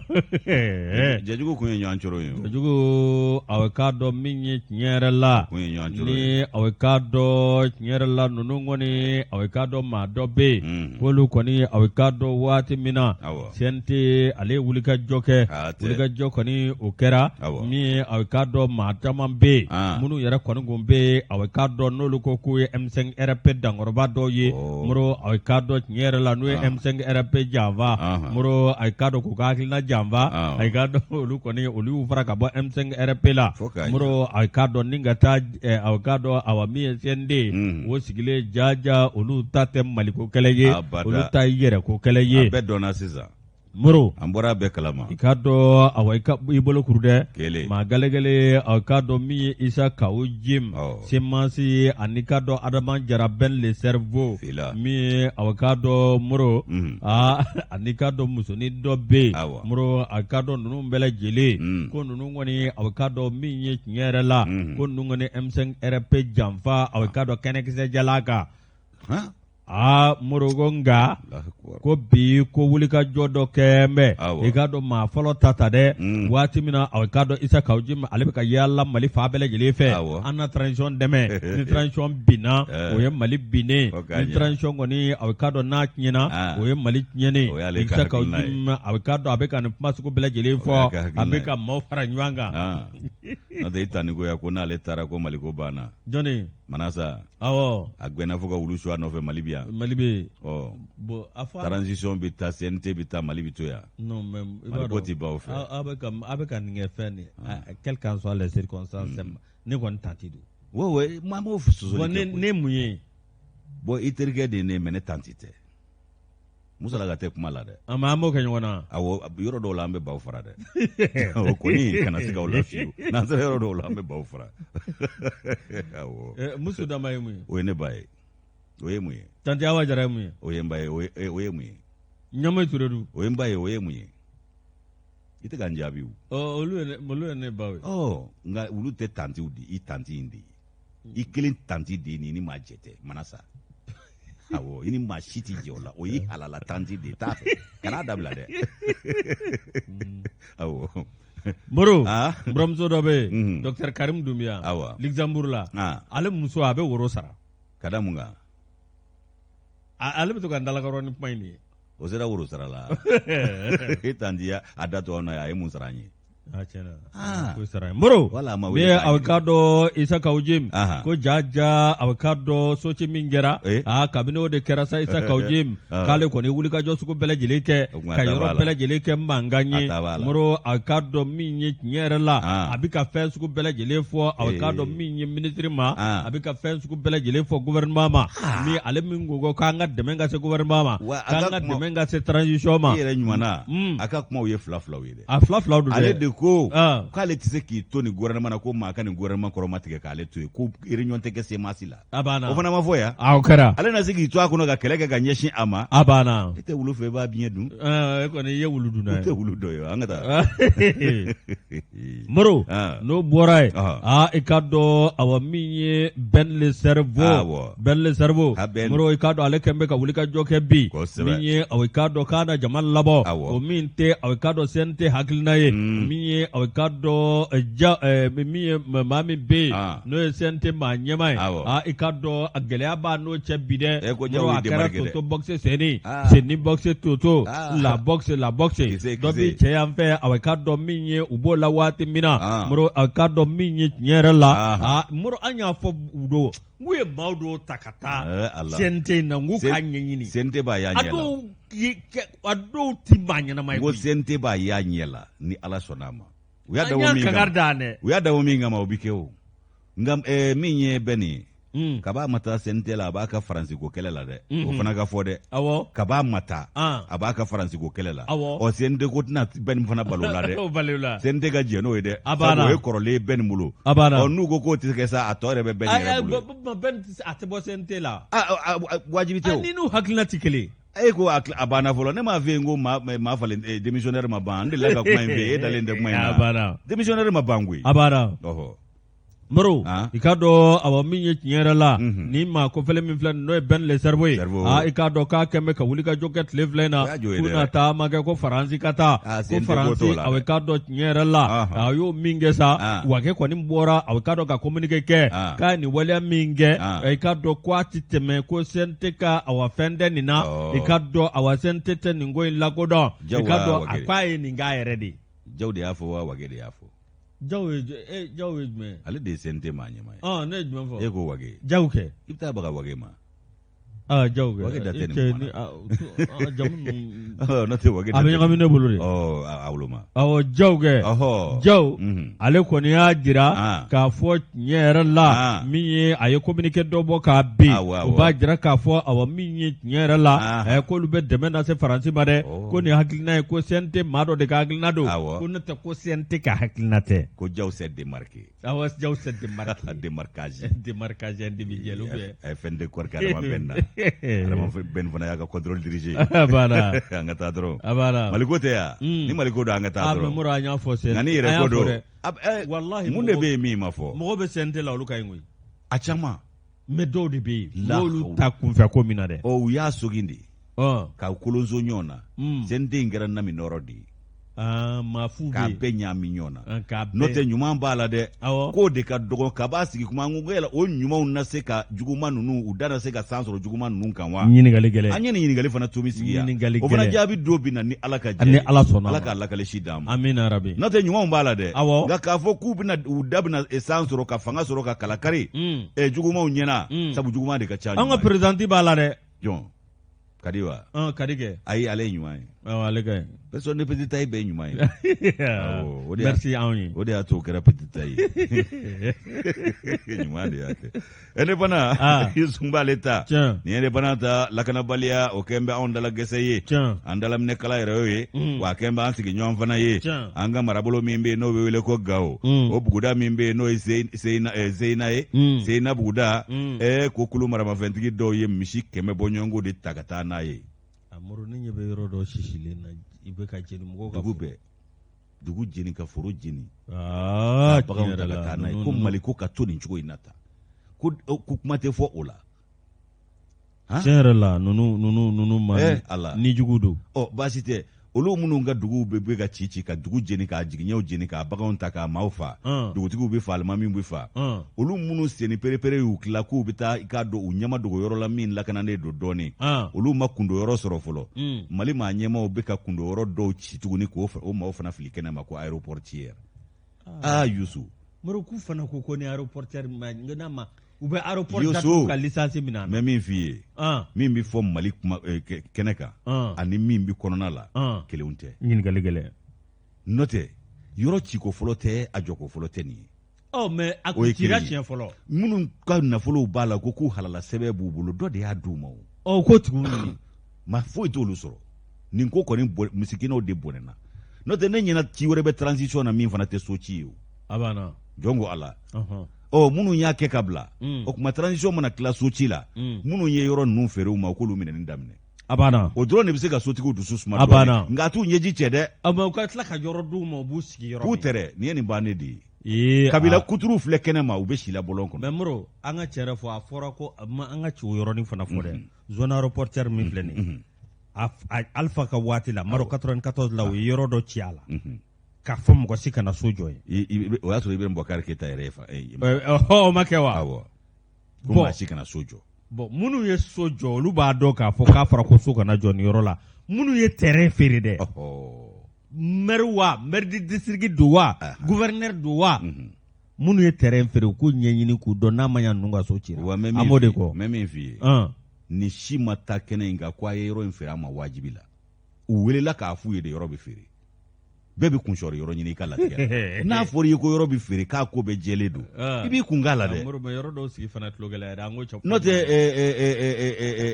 Jɛjugu kun ye ɲɔgɔn coro ye Jɛjugu a bɛ k'a dɔn min ye tiɲɛ yɛrɛ la ni a bɛ k'a dɔn tiɲɛ yɛrɛ la ninnu kɔni a bɛ k'a dɔn maa dɔ bɛ yen k'olu kɔni a bɛ k'a dɔn waati min na CNT ale ye wulikajɔ kɛ wulikajɔ kɔni o kɛra min a bɛ k'a dɔn maa caman bɛ yen minnu yɛrɛ kɔni kun bɛ yen a bɛ k'a dɔn n'olu ko k'u ye M5 RP dankɔrɔba dɔw ye Moro a bɛ k'a dɔn tiɲɛ yɛrɛ la n'u ye M5 RP janfa Moro a bɛ k'a dɔn k'u ka hakilina janfa a bɛ k'a dɔn olu kɔni olu y'u fara ka bɔ M5 RP la Moro a bɛ k'a dɔn ni ka taa a bɛ k'a dɔn awa min ye CND o sigilen jaja olu ta tɛ Maliko kɛlɛ ye olu ta ye yɛrɛko kɛlɛ ye a bɛɛ dɔnna sisan Moro an bɔra bɛɛ kalama i k'a dɔn awa i bolo kuru dɛ kelen maa galegele aw k'a dɔn min ye Isa Kawo Jim Semansi ani k'a dɔn Adama Jara Ben le cerveau min ye aw k'a dɔn Moro ani k'a dɔn musonin dɔ bɛ yen Moro a k'a dɔn ninnu bɛɛ lajɛlen ko ninnu kɔni aw k'a dɔn min ye tiɲɛ yɛrɛ la ko ninnu kɔni M5 RP janfa aw k'a dɔn kɛnɛkisɛ jala kan Moro ko nka ko bi ko wulikajɔ dɔ kɛ mɛ i k'a dɔn maa fɔlɔ ta dɛ waati min na aw k'a dɔn Isa Kawo Jim ale bɛ ka yaala Mali fa bɛɛ lajɛlen fɛ an na transition dɛmɛ ni transition binna o ye Mali binnen ni transition kɔni aw k'a dɔn n'a tiɲɛna o ye Mali tiɲɛnen Isa Kawo Jim aw k'a dɔn a bɛ ka nin kuma sugu bɛɛ lajɛlen fɔ a bɛ ka maaw fara ɲɔgɔn kan n'o tɛ i ta ni ko ko n'ale taara ko Mali ko banna jɔnni Manasa awɔ a gbɛnna fo ka wulu suwa nɔfɛ Mali bi yan Mali bɛ bon transition bɛ taa CNT bɛ taa Mali bɛ to yan non mais Mali ko tɛ baw fɛ a bɛ ka nin kɛ fɛn de quelles qu'en soient les circonstances ne kɔni tanti don maa m'o sɔsɔli kɛ ne mun ye bon i terikɛ de ye ne mais ne tanti tɛ Musala ka tɛ kuma la dɛ an b'o kɛ ɲɔgɔn na awɔ yɔrɔ dɔw la an bɛ baw fara dɛ o kɔni kana se k'aw lafiyewu n'an sera yɔrɔ dɔw la an bɛ baw fara awɔ Musu Dama ye mun ye o ye ne ba ye o ye mun ye tanti Awa Jara ye mun ye o ye n ba ye o ye mun ye Ɲamɛ Ture dun o ye n ba ye o ye mun ye i tɛ ka n jaabi o olu ye ne baw ye nka olu tɛ tantiw di i tanti in de ye i kelen tanti de ye nin ni maa jɛ tɛ Manasa awɔ i ni maa si tɛ jɛ o la o ye halala tanti de ye t'a fɛ kan'a dabila dɛ awɔ Moro buramuso dɔ bɛ yen Dr Karim Doumbia Luxembourg la ale muso a bɛ woro sara ka da mun kan ale bɛ to ka n dalakɔrɔ ni kuma in de ye o sera woro sara la e tanti a da to anw na a ye mun sara an ye ko sara Moro ne aw k'a dɔn Isa Kawo Jim ko jaja aw k'a dɔn soci min kɛra kabini o de kɛra sa Isa Kawo Jim k'ale kɔni wulikajɔ sugu bɛɛ lajɛlen kɛ ka yɔrɔ bɛɛ lajɛlen kɛ mankan ye Moro aw k'a dɔn min ye tiɲɛ yɛrɛ la a bɛ ka fɛn sugu bɛɛ lajɛlen fɔ aw k'a dɔn min ye ministre ma a bɛ ka fɛn sugu bɛɛ lajɛlen fɔ gouvernement ma ni ale min ko k'an ka dɛmɛ ka se gouvernement ma k'an ka dɛmɛ ka se transition ma i yɛrɛ ɲumanna a ka kumaw ye fila filaw ye dɛ a fila filaw don dɛ ko k'ale tɛ se k'i to nin gouvernement na ko maa ka nin gouvernement kɔrɔ ma tigɛ k'ale to yen ko réunion tɛ kɛ CEMAS la o fana ma fɔ yan o kɛra ale na se k'i to a kɔnɔ ka kɛlɛ kɛ ka ɲɛsin a ma a banna e tɛ wulu fɛ i b'a biɲɛ dun e kɔni i ye wulu dun e tɛ wulu dɔ ye an ka taa Moro n'o bɔra ye i ka dɔn awa min ye Ben le cerveau Moro i ka dɔn ale kɛn bɛ ka wulikajɔ kɛ bi min ye aw i ka dɔn k'a na jama labɔ o min tɛ aw i ka dɔn CNT hakilina ye min ye aw k'a dɔn min ye maa min bɛ yen n'o ye CNT maa ɲɛma ye i ka dɔn a gɛlɛya b'a n'o cɛ bi dɛ a kɛra toto boxe senni boxe toto la boxe dɔ bɛ cɛ yan fɛ a ka dɔn min ye u b'o la waati min na Moro a ka dɔn min ye tiɲɛ yɛrɛ la Moro an y'a fɔ u don k'u ye maaw dɔw ta ka taa CNT na k'u k'a ɲɛɲini CNT b'a y'a ɲɛ la a dɔw ti maa ɲɛnama ye ko CNT b'a y'a ɲɛ la ni Ala sɔnna a ma u y'a dabɔ min kama o bi kɛ o nka min ye bɛ nin ye kab'a ma taa CNT la a b'a ka Faransi ko kɛlɛ la dɛ o fana ka fɔ dɛ kab'a ma taa a b'a ka Faransi ko kɛlɛ la CNT ko tɛna bɛ nin fana balo la dɛ CNT ka jɛ n'o ye dɛ sabu o ye kɔrɔlen bɛ nin bolo n'u ko k'o tɛ kɛ sa a tɔ yɛrɛ bɛ bɛ nin yɛrɛ bolo a tɛ bɔ CNT la wajibi tɛ o ni n'u hakilina tɛ kelen e ko a banna fɔlɔ ne m'a fɛ yen ko maa falen démissionnaire ma ban n delila ka kuma in fɛ e dalen tɛ kuma in na démissionnaire ma ban koyi a banna Moro i ka dɔn awa min ye tiɲɛ yɛrɛ la ni maa kofɛlen min filɛ n'o ye Ben le cerveau ye i ka dɔn k'a kɛn bɛ ka wulikajɔ kɛ tile fila in na k'u na taama kɛ ko Faransi ka taa ko Faransi aw k'a dɔn tiɲɛ yɛrɛ la a y'o min kɛ sa Wake kɔni bɔra aw k'a dɔn ka communiqué kɛ k'a ye nin waleya min kɛ i ka dɔn ko a tɛ tɛmɛ ko CNT ka awa fɛn tɛ nin na i ka dɔn awa CNT tɛ nin ko in lakodɔn i ka dɔn a k'a ye nin k'a yɛrɛ de Jaw de y'a fɔ wa Wage de y'a fɔ Jaw ye jumɛn ale de ye CNT maa ɲɛma ye ne ye jumɛn fɔ e ko Wage Jaw kɛ i bɛ taa baga Wage ma jawge wage da teni jamu no te wage da abenya kamine bulure awluma jawge jaw ale koni ya jira ka fo nyere la mi aye communiquer do bo ka bi o ba jira ka fo awa mi nyere la ko lube deme na se faransi bare ko ni hakilina ko sente mado de ka hakilina do ko ne te ko sente ka hakilina te ko jaw se démarquer jaw se démarquer démarquage individuel ou bien fende kor karama benna rama ben fana ya ka contrôle dirigé bana angata dro bana maliko te ya ni maliko do angata dro mura anya fo se ngani re ko do wallahi munde be mi ma fo mo be sente la oluka ngui achama me do de be lolu ta kunfa ko mina de ya sogindi ka kulonzo nyona sente ngara na minorodi mafu ka be nya minyona note nyuma bala de ko de ka dogo ka ba sigi kuma ngela o nyuma na se ka juguma nunu udana se ka sansoro juguma nunu kan wa nyini gale gele anyini nyini gale fana to mi sigi ya o fana jabi do bi na ni alaka je ni ala sona alaka alaka le shidam amina rabbi note nyuma bala de ga ka fo ku bi na udabna sansoro ka fanga soro ka kalakari juguma nyena sabu juguma de ka cha anga presidenti bala de jon kadiwa kadige ayi ale nyuma ale kay personne petite taille be nyuma merci auni o de ato kera petite taille nyuma de ate ene bana yusumba leta ni ene bana ta lakana balia o kembe ondala geseye andala mne kala yeroye wa kembe ansigi nyom fana ye anga marabolo mimbe no wele ko gawo o buguda mimbe no zeina zeina buguda ko kulu marama ventigi do ye mishi keme bonyongo de takata na ye amuru ni nyebe yoro do shishile na ibe ka jeni mgo ka dugu jeni ka foro jeni baga takata na ko maliko ka to ni nchugo inata ko kumate fo ola la nunu ma ni jugudo basite olu munun ga dugu be ga cici ka dugu jeni ka jiginyew jeni ka bagan ta ka maufa dugutigu be fa almami be fa olu munu seni perepere yu kila ku bita ka do unyama dogo yoro la min la kana ne do doni olu ma kundo yoro soro folo mali ma nyema o be ka kundo yoro do ci tuguni ko o ma fana filikena ma ko aéroportière yusu maro ku fana ko ni aéroportière ma ngana ma ube aéroport ka licence minana mais min fiye min bi fo mali keneka ani min bi konona la keleunte ngin gale note yoro ci ko folote a joko folote ni mais akutira chien folo munun ka na folo bala ko ku halala sebe bubulu do de aduma ko tuguni ma fo to lu soro nin ko ni musikino de bonena note ne nyina ci wore be transition na min fana te so ci yo abana jongo ala munu ya ke kabla o kuma transition mana kila soci la munu ye yoro nun fere ma ko lu mineni damne abana o drone bi se ka sotigo dusu suma abana nga tu nyeji chede ama ko tla ka yoro du mo bu sigi yoro putere ni ni bane di kabila kuturu fle kenema u be shila bolon ko memro anga chere fo afora ko ma anga ci yoro ni fana fode zona reporter mi fleni alpha ka watila maro 94 la yoro do ciala ka fom ko sika na sojo o ya so ibe mbokar ke tayrefa makewa awo ko sika na sojo munu ye sojo lu ba do ka fo ka fara ko suka na joni yoro la munu ye terrain feri de merdi district duwa gouverneur duwa munu ye terrain feri ko nyenyini ku do na manya nunga so chira amode ko meme fi ni shima takene nga kwa yoro infera ma wajibila uwelela ka afu ye de yoro be feri bebe kunshori yoro nyini kala tiga na fori ko yoro bi fere ka ko be jele do ibi kungala de moro yoro do sigi fana tlogela da ngo chop note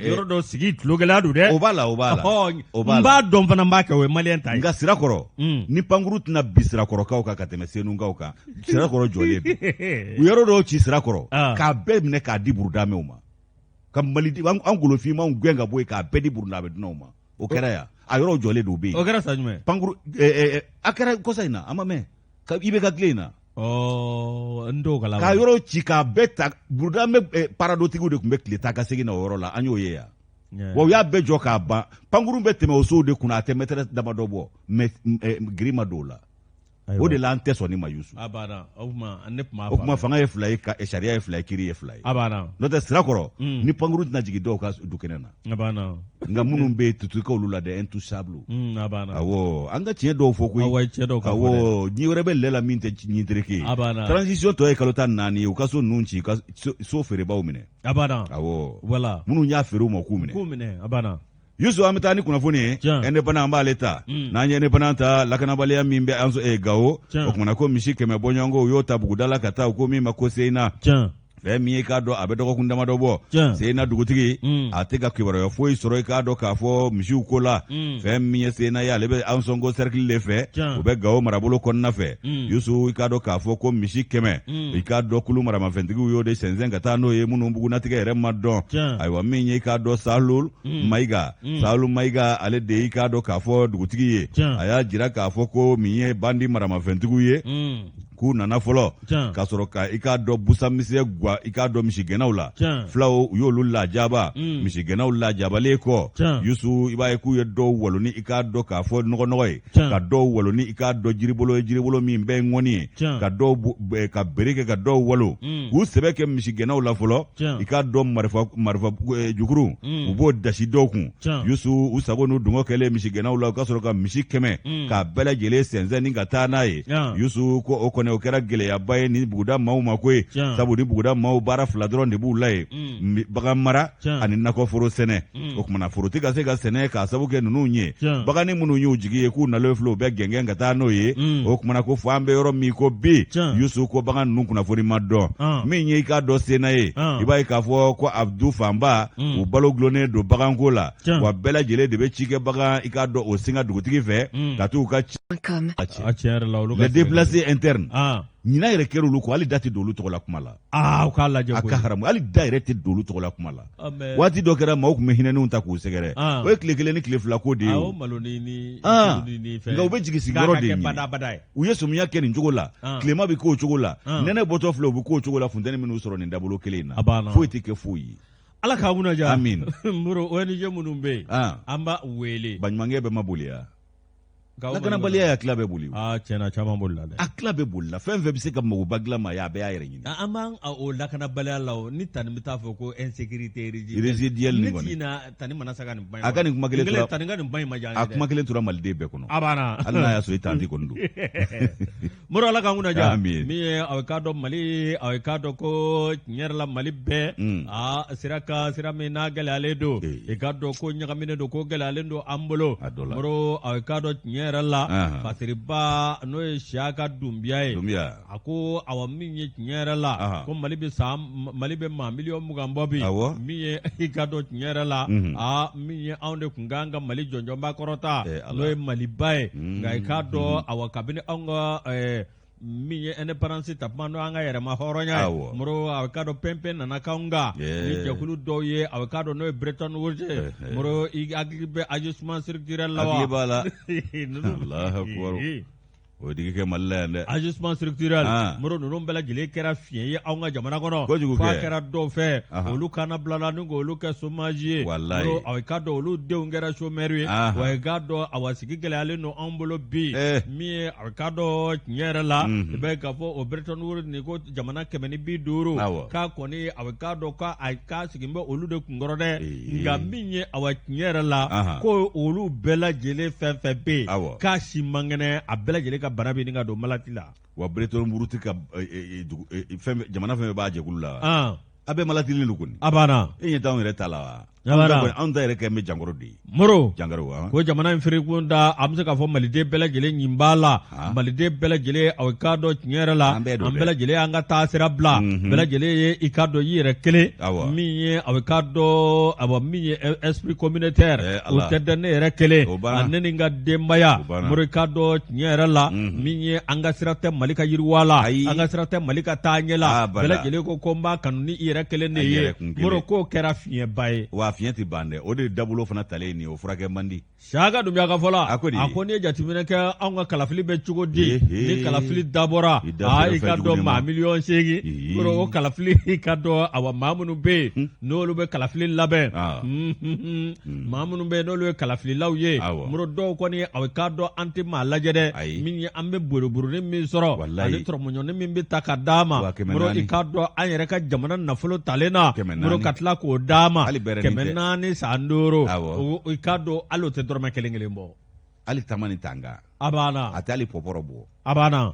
yoro do sigi tlogela do de obala mba dom fana mba ka we malien tai nga sirakoro ni pangurut na bisirakoro ka ka kateme senu nga ka sirakoro jole do yoro do chi sirakoro ka be ne ka di burda me uma ka malidi angulo fi ma ngwenga boy ka be di burda be no ma o kera ya ayoro jole do be o kera sajme panguru akara kosa ina ama me ka ibe ka glena ndo kala ka yoro chika beta burda me paradotigu de kumbe kleta ka segi na yoro la anyo ye ya wo ya be joka ba panguru be teme oso de kuna te metere dama dobo me grima dola o de la an tɛ sɔn ni ma Yusu. O kuma fanga ye fila ye ka sariya ye fila ye kiri ye fila ye. N'o tɛ sira kɔrɔ ni pankuru tɛna jigin dɔw ka du kɛnɛ na. Nka minnu bɛ tutukaw olu la dɛ intouchable. Awɔ an ka tiɲɛ dɔw fɔ koyi. Awɔ ɲi wɛrɛ bɛ lɛ la min tɛ ɲi tereke. Transition tɔ ye kalo 14 ye u ka so ninnu ci ka so feerebaw minɛ. Awɔ minnu y'a feere u ma k'u minɛ. Yusu an bɛ taa ni kunnafoni ye indépendant an b'ale ta n'an ye indépendant ta lakanabaliya min bɛ an Gawo o kumana ko misi 100 bɔɲɔgɔnko u y'o ta Buguda la ka taa u ko min ma ko Seyina fɛn min ye k'a dɔn a bɛ dɔgɔkun damadɔ bɔ Seyina dugutigi a tɛ ka kibaruya foyi sɔrɔ i k'a dɔn k'a fɔ misiw ko la fɛn min ye Seyina ye ale bɛ Ansongo cercle de fɛ u bɛ Gawo marabolo kɔnɔna fɛ Yusu i k'a dɔn k'a fɔ ko misi 100 i k'a dɔn kulu maramafɛntigiw y'o de sɛnsɛn ka taa n'o ye minnu bugunatigɛ yɛrɛ ma dɔn ayiwa min ye i k'a dɔn Sahlu Mayiga ale de i k'a dɔn k'a fɔ dugutigi ye a y'a jira k'a fɔ ko min ye bandi maramafɛntigiw ye k'u nana fɔlɔ k'a sɔrɔ ka i k'a dɔn busa misɛya gwa i k'a dɔn misigɛnnaw la fulaw u y'olu lajaba misigɛnnaw lajabalen kɔ Yusu i b'a ye k'u ye dɔw waloni i k'a dɔn k'a fɔ nɔgɔ ye ka dɔw waloni i k'a dɔn jiribolo min bɛɛ ŋɔni ye ka dɔw ka bere kɛ ka dɔw walo k'u sɛbɛ kɛ misigɛnnaw la fɔlɔ i k'a dɔn marifa jukuru u b'o dasi dɔw kun Yusu u sago n'u dungɔ kɛlen misigɛnnaw la u ka sɔrɔ ka misi 100 k'a bɛɛ lajɛlen sɛnsɛn ni ka taa n'a ye Yusu ko o kɔni o kɛra gɛlɛyaba ye ni Buguda maaw ma koyi sabu ni Buguda maaw baara fila dɔrɔn de b'u la ye bagan mara ani nakɔforo sɛnɛ o kumana foroti ka se ka sɛnɛ k'a sabu kɛ ninnu ye bagan ni minnu y'u jigi ye k'u nalen filɛ u bɛ gɛngɛn ka taa n'o ye o kumana ko fɔ an bɛ yɔrɔ min ko bi Yusu ko bagan ninnu kunnafoni ma dɔn min ye i k'a dɔn Seyina ye i b'a ye k'a fɔ ko Abdou Fanba u balo gulonnen don baganko la wa bɛɛ lajɛlen de bɛ ci kɛ bagan i k'a dɔn o singa dugutigi fɛ ka t'u ka les déplacés internes ɲina yɛrɛ kɛra olu ko hali da tɛ don olu tɔgɔ la kuma la u k'a lajɛ a ka haramu hali da yɛrɛ tɛ don olu tɔgɔ la kuma la waati dɔ kɛra maaw tun bɛ hinɛninw ta k'u sɛgɛrɛ o ye tile 1 ni tile 2 ko de ye nka u bɛ jigin sigiyɔrɔ de ɲini u ye samiya kɛ nin cogo la tilema bɛ k'o cogo la nɛnɛ bɔtɔ filɛ u bɛ k'o cogo la funtɛni minnu sɔrɔ nin dabolo kelen in na foyi tɛ kɛ foyi ye Ala k'a munaja amin Moro ONG minnu bɛ yen an b'a wele baɲumankɛ bɛ ma boli ya lakanabaliya ya tila bɛ boli tiɲɛna caman boli la dɛ a tila bɛ boli la fɛn fɛn bɛ se ka magoba dilan ma a bɛɛ y'a yɛrɛ ɲini an b'an o lakanabaliya la o ni tani bɛ taa fɔ ko insécurité résiduelle nin kɔni ne tina tani mana se ka nin ban a ka nin kuma kelen tora tani ka nin ban in ma diya a kuma kelen tora Maliden bɛɛ kɔnɔ a banna hali n'a y'a sɔrɔ i tanti kɔni don Moro Ala k'an kunnaja min ye aw k'a dɔn Mali aw k'a dɔn ko tiɲɛ yɛrɛ la Mali bɛɛ sira min n'a gɛlɛyalen don i k'a dɔn ko ɲagaminen don ko gɛlɛyalen don an bolo Moro aw k'a dɔn tiɲɛ yɛrɛ la fasiriba n'o ye siya ka dunbiya ye a ko awa min ye tiɲɛ yɛrɛ la ko Mali bɛ maa miliyɔn 20 bɔ bi min ye i ka dɔn tiɲɛ yɛrɛ la min ye anw de kun k'an ka Mali jɔnjɔnba kɔrɔta n'o ye Maliba ye nka i k'a dɔn awa kabini anw ka min ye indépendance ta kuma n'o an ka yɛrɛma hɔrɔnya ye Moro a k'a dɔn pɛnpɛn nana k'anw kan ni jɛkulu dɔw ye a k'a dɔn n'o ye Bretton Woods Moro i hakili bɛ ajustement structurel la wa hakili b'a la Allahu akbar o digi kɛ Mali la yan dɛ ajustement structurel Moro ninnu bɛɛ lajɛlen kɛra fiɲɛ ye anw ka jamana kɔnɔ f'a kɛra dɔw fɛ olu kana bila ni k'olu kɛ chômage ye Moro a k'a dɔn olu denw kɛra chômeur ye wa i k'a dɔn a sigi gɛlɛyalen don anw bolo bi min ye a k'a dɔn tiɲɛ yɛrɛ la i bɛ k'a fɔ o Bretton Woods ni ko jamana 150 k'a kɔni a k'a dɔn k'a sigin bɛ olu de kunkɔrɔ dɛ nka min ye a tiɲɛ yɛrɛ la ko olu bɛɛ lajɛlen fɛn fɛn bɛ yen k'a si man kɛnɛ a bɛɛ lajɛlen ka bana bɛ nin ka don malati la wa Bretton Woods ka jamana fɛn b'a jɛkulu la a bɛ malatinin don kɔni a banna e ɲɛ t'anw yɛrɛ ta la wa anw ta yɛrɛ kɛ bɛ jankɔrɔ de ye Moro jankɔrɔ ko jamana in firikun da an bɛ se k'a fɔ Maliden bɛɛ lajɛlen ɲin b'a la Maliden bɛɛ lajɛlen a k'a dɔn tiɲɛ yɛrɛ la an bɛɛ lajɛlen an ka taa sira bila bɛɛ lajɛlen ye i k'a dɔn i yɛrɛ kelen min ye a k'a dɔn min ye esprit communautaire o tɛ dɛ ne yɛrɛ kelen a ne ni n ka denbaya Moro i k'a dɔn tiɲɛ yɛrɛ la min ye an ka sira tɛ Mali ka yiriwa la an ka sira tɛ Mali ka taa ɲɛ la bɛɛ lajɛlen ko n b'a kanu ni i yɛrɛ kelen de ye Moro k'o kɛra fiɲɛba ye fiɲɛ tɛ ban dɛ o de dabolo fana talen nin o furakɛ man di Siaka Dunbiya ka fɔla a ko n'i ye jateminɛ kɛ anw ka kalafili bɛ cogo di ni kalafili dabɔra i ka dɔn maa 8,000,000 kɔrɔ o kalafili i ka dɔn awa maa minnu bɛ yen n'olu bɛ kalafili labɛn maa minnu bɛ yen n'olu ye kalafililaw ye muru dɔw kɔni aw ka dɔn an tɛ maa lajɛ dɛ min ye an bɛ boroburunin min sɔrɔ ani tɔrɔmɔɲɔni min bɛ ta ka d'a ma muru i ka dɔn an yɛrɛ ka jamana nafolo talen na muru ka tila k'o d'a ma 400 san 5 i ka dɔn hali o tɛ dɔrɔmɛ 1 bɔ hali tama ni tanga a banna a tɛ hali pɔpɔrɔ bɔ a banna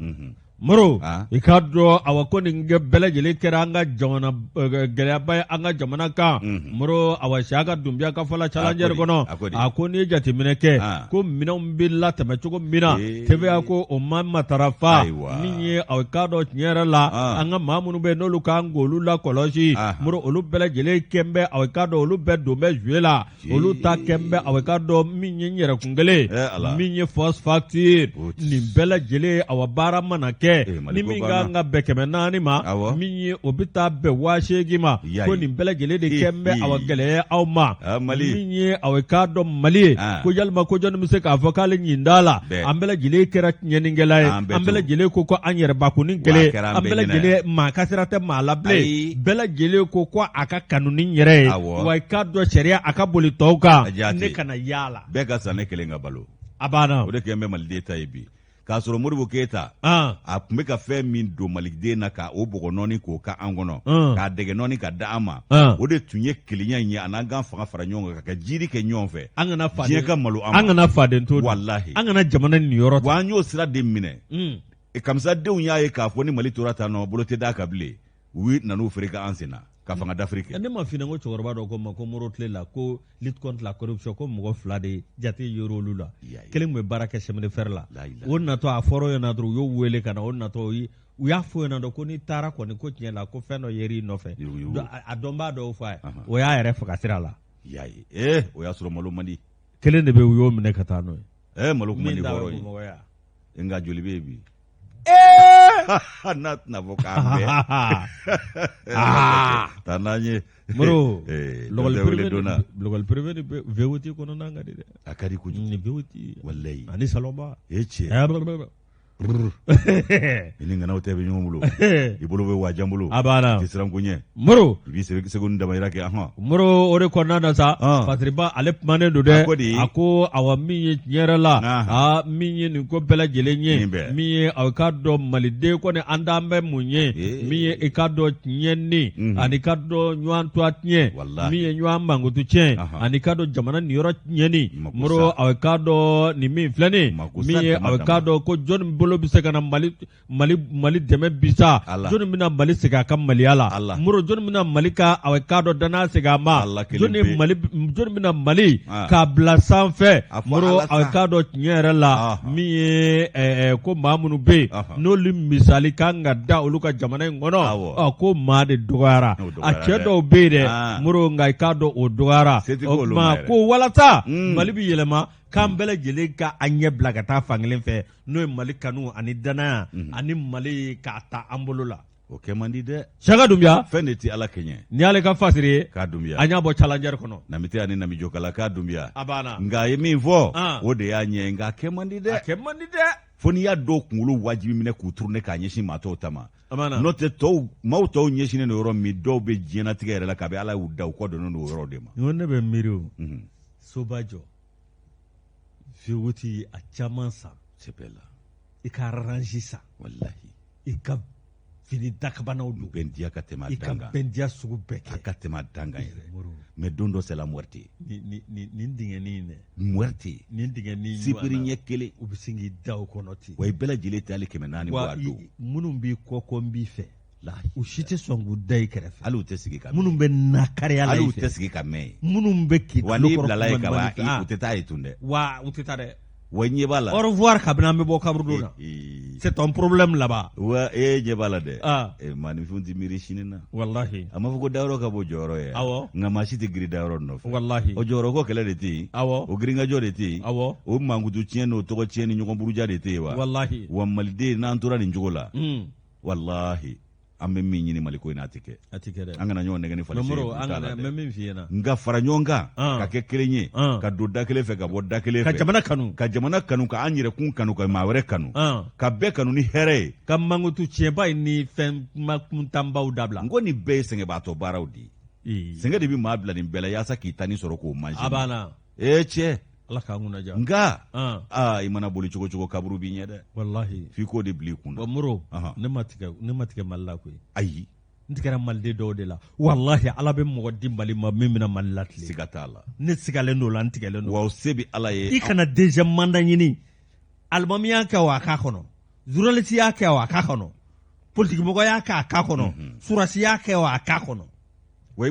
muru i ka dɔn awa ko nin bɛɛ lajɛlen kɛra an ka jamana gɛlɛyaba ye an ka jamana kan muru awa Siaka Dunbiya ka fɔla challenger kɔnɔ a ko n'i ye jateminɛ kɛ ko minɛnw bɛ latɛmɛ cogo min na TVA ko o ma matarafa min ye aw ka dɔn tiɲɛ yɛrɛ la an ka maa minnu bɛ yen n'olu kan k'olu lakɔlɔsi muru olu bɛɛ lajɛlen kɛn bɛ aw ka dɔn olu bɛɛ don bɛ jouer la olu ta kɛn bɛ aw ka dɔn min ye yɛrɛ kun kelen min ye force facture nin bɛɛ lajɛlen awa baara mana kɛ ni min kan ka bɛn 400 ma min ye o bɛ taa bɛn 80,000 ma ko nin bɛɛ lajɛlen de kɛn bɛ awa gɛlɛya aw ma min ye aw ka dɔn Mali ye ko yalima ko jɔnni bɛ se k'a fɔ k'ale ɲinda la an bɛɛ lajɛlen kɛra tiɲɛnikɛla ye an bɛɛ lajɛlen ko an yɛrɛbakuni kelen an bɛɛ lajɛlen maa ka sira tɛ maa la bilen bɛɛ lajɛlen ko a ka kanu ni yɛrɛ ye wa i ka dɔn sariya a ka boli tɔw kan ne kana yaala bɛɛ ka san ne kelen ka balo a banna o de kɛn bɛ Maliden ta ye bi k'a sɔrɔ Modibo Keyita a tun bɛ ka fɛn min don Maliden na ka o bɔgɔ nɔɔni k'o ka an kɔnɔ k'a dɛgɛ nɔɔni ka da an ma o de tun ye kelenya in ye a n'an kan fanga fara ɲɔgɔn kan ka jiri kɛ ɲɔgɔn fɛ diɲɛ ka malo an ma an kana faden to walahi an kana jamana nin yɔrɔ wa an y'o sira de minɛ kamisadenw y'a ye k'a fɔ ni Mali tora tan nɔ bolo tɛ d'a kan bilen u nan'u feere ka an sen na ka fanga dafiri kɛ ne ma finɛ ko cɛkɔrɔba dɔ ko ma ko Moro tile la ko lutte contre la corruption ko mɔgɔ 2 de jate yer'olu olu la kelen bɛ baara kɛ chemin de fer la o natɔ a fɔra yen na dɔrɔn u y'o wele ka na o natɔ u y'a fɔ yen na dɔrɔn ko n'i taara kɔni ko tiɲɛ la ko fɛn dɔ yer'i nɔfɛ a dɔnbaa dɔw fɔ a ye o y'a yɛrɛ faga sira la o y'a sɔrɔ malo man di kelen de bɛ u y'o minɛ ka taa n'o ye malo man di hɔrɔn ye nka joli bɛ yen bi n'a tɛna fɔ k'a bɛɛ taa n'an ye Moro lɔgɔli privé ni VOT kɔnɔna ka di dɛ a ka di kojugu ni VOT walayi ani salonba tiɲɛ i ni ŋanaw tɛ bɛ ɲɔgɔn bolo i bolo bɛ wajan bolo a banna tɛ siran ko ɲɛ Moro i b'i segu ni damayira kɛ Moro o de kɔnɔna na sa Fasiriba ale kumanen don dɛ a ko awa min ye tiɲɛ yɛrɛ la min ye nin ko bɛɛ lajɛlen ye min ye aw ka dɔn Maliden kɔni an t'an bɛ mun ye min ye i ka dɔn tiɲɛni ani ka dɔn ɲɔgɔn to a tiɲɛ min ye ɲɔgɔn mankutu tiɲɛ ani ka dɔn jamana nin yɔrɔ tiɲɛni Moro aw ka dɔn nin min filɛnin min ye aw ka dɔn ko jɔnni bolo bɛ se ka na Mali dɛmɛ bisa jɔnni bɛna Mali segin a ka maliya la Moro jɔnni bɛna Mali ka aw ka dɔn danaya segin a ma jɔnni bɛna Mali k'a bila sanfɛ Moro aw ka dɔn tiɲɛ yɛrɛ la min ye ko maa minnu bɛ yen n'olu misali kan ka da olu ka jamana in kɔnɔ ko maa de dɔgɔyara a cɛ dɔw bɛ yen dɛ Moro nka i ka dɔn o dɔgɔyara o tuma ko walasa Mali bɛ yɛlɛma k'an bɛɛ lajɛlen ka an ɲɛ bila ka taa fankelen fɛ n'o ye Mali kanu ani danaya ani Mali k'a ta an bolo la o kɛ man di dɛ Siaka Dunbiya fɛn de tɛ Ala kɛɲɛ ni y'ale ka fasiri ye k'a Dunbiya an y'a bɔ challenger kɔnɔ namite ani namijokala k'a Dunbiya a banna nka a ye min fɔ o de y'a ɲɛ nka a kɛ man di dɛ fo n'i y'a dɔw kunkolo wajibi minɛ k'u turunen k'a ɲɛsin maa tɔw ta ma n'o tɛ maaw tɔw ɲɛsinnen don yɔrɔ min dɔw bɛ diɲɛnatigɛ yɛrɛ la kabi Ala y'u da u kɔ donnen don o yɔrɔ de ma n ko ne bɛ miiri o soba jɔ VOT a caman san la i ka range san walahi i ka fini dakabanaw don bɛndiya ka tɛmɛ a i ka bɛndiya sugu bɛɛ kɛ a ka tɛmɛ a dan kan yɛrɛ mais don dɔ c'est la muerte nin dingɛnin dɛ muerte nin dingɛnin sibiri ɲɛ kelen u bɛ sin k'i da o kɔnɔ ten wa i bɛɛ lajɛlen tɛ hali 400 bɔ a don minnu b'i kɔ n b'i fɛ u si tɛ sɔn k'u da i kɛrɛfɛ hali u tɛ sigi ka minnu bɛ nakariya la i fɛ hali u tɛ sigi ka mɛn minnu bɛ k'i wa n'i bilala ye ka ban u tɛ taa yen tun dɛ wa u tɛ taa dɛ wa ɲɛ b'a la au revoir kabini an bɛ bɔ kaburu na c'est un problème là-bas wa ɲɛ b'a la dɛ maanifinw tɛ miiri sini na walahi a ma fɔ ko dayɔrɔ ka bɔ jɔyɔrɔ ye nka maa si tɛ girin dayɔrɔ nɔfɛ walahi o jɔyɔrɔ ko kɛlɛ de tɛ yen o girinkajɔ de tɛ yen o mankutu tiɲɛ n'o tɔgɔ tiɲɛ ni ɲɔgɔn buruja de tɛ yen wa walahi wa Maliden n'an tora nin cogo la walahi an bɛ min ɲini Mali ko in na a tɛ kɛ dɛ an kana ɲɔgɔn nɛgɛ ni falisi Moro an kana mɛ min f'i ɲɛna nka fara ɲɔgɔn kan ka kɛ kelen ye ka don da kelen fɛ ka bɔ da kelen fɛ ka jamana kanu ka an yɛrɛkun kanu ka maa wɛrɛ kanu ka bɛɛ kanu ni hɛrɛ ye ka mankutu tiɲɛba ye ni fɛn kuntanbaw dabila n ko nin bɛɛ ye sɛgɛnbaatɔ baaraw de ye sɛgɛn de bɛ maa bila nin bɛɛ la yaasa k'i ta ni sɔrɔ k'o mansi a banna cɛ Ala k'an kunna diya nka i mana boli cogo cogo kaburu b'i ɲɛ dɛ wallahi f'i k'o de bila i kun na Moro ne ma tigɛ Mali la koyi ayi n tigɛra maliden dɔw de la wallahi Ala bɛ mɔgɔ di Mali ma min bɛna Mali la tile siga t'a la ne sigalen don la n tigɛlen don wa se bɛ Ala ye i kana deuxième mandat ɲini alimami y'a kɛ wa a k'a kɔnɔ journaliste y'a kɛ wa a k'a kɔnɔ politique mɔgɔ y'a kɛ a k'a kɔnɔ surasi y'a kɛ wa a k'a kɔnɔ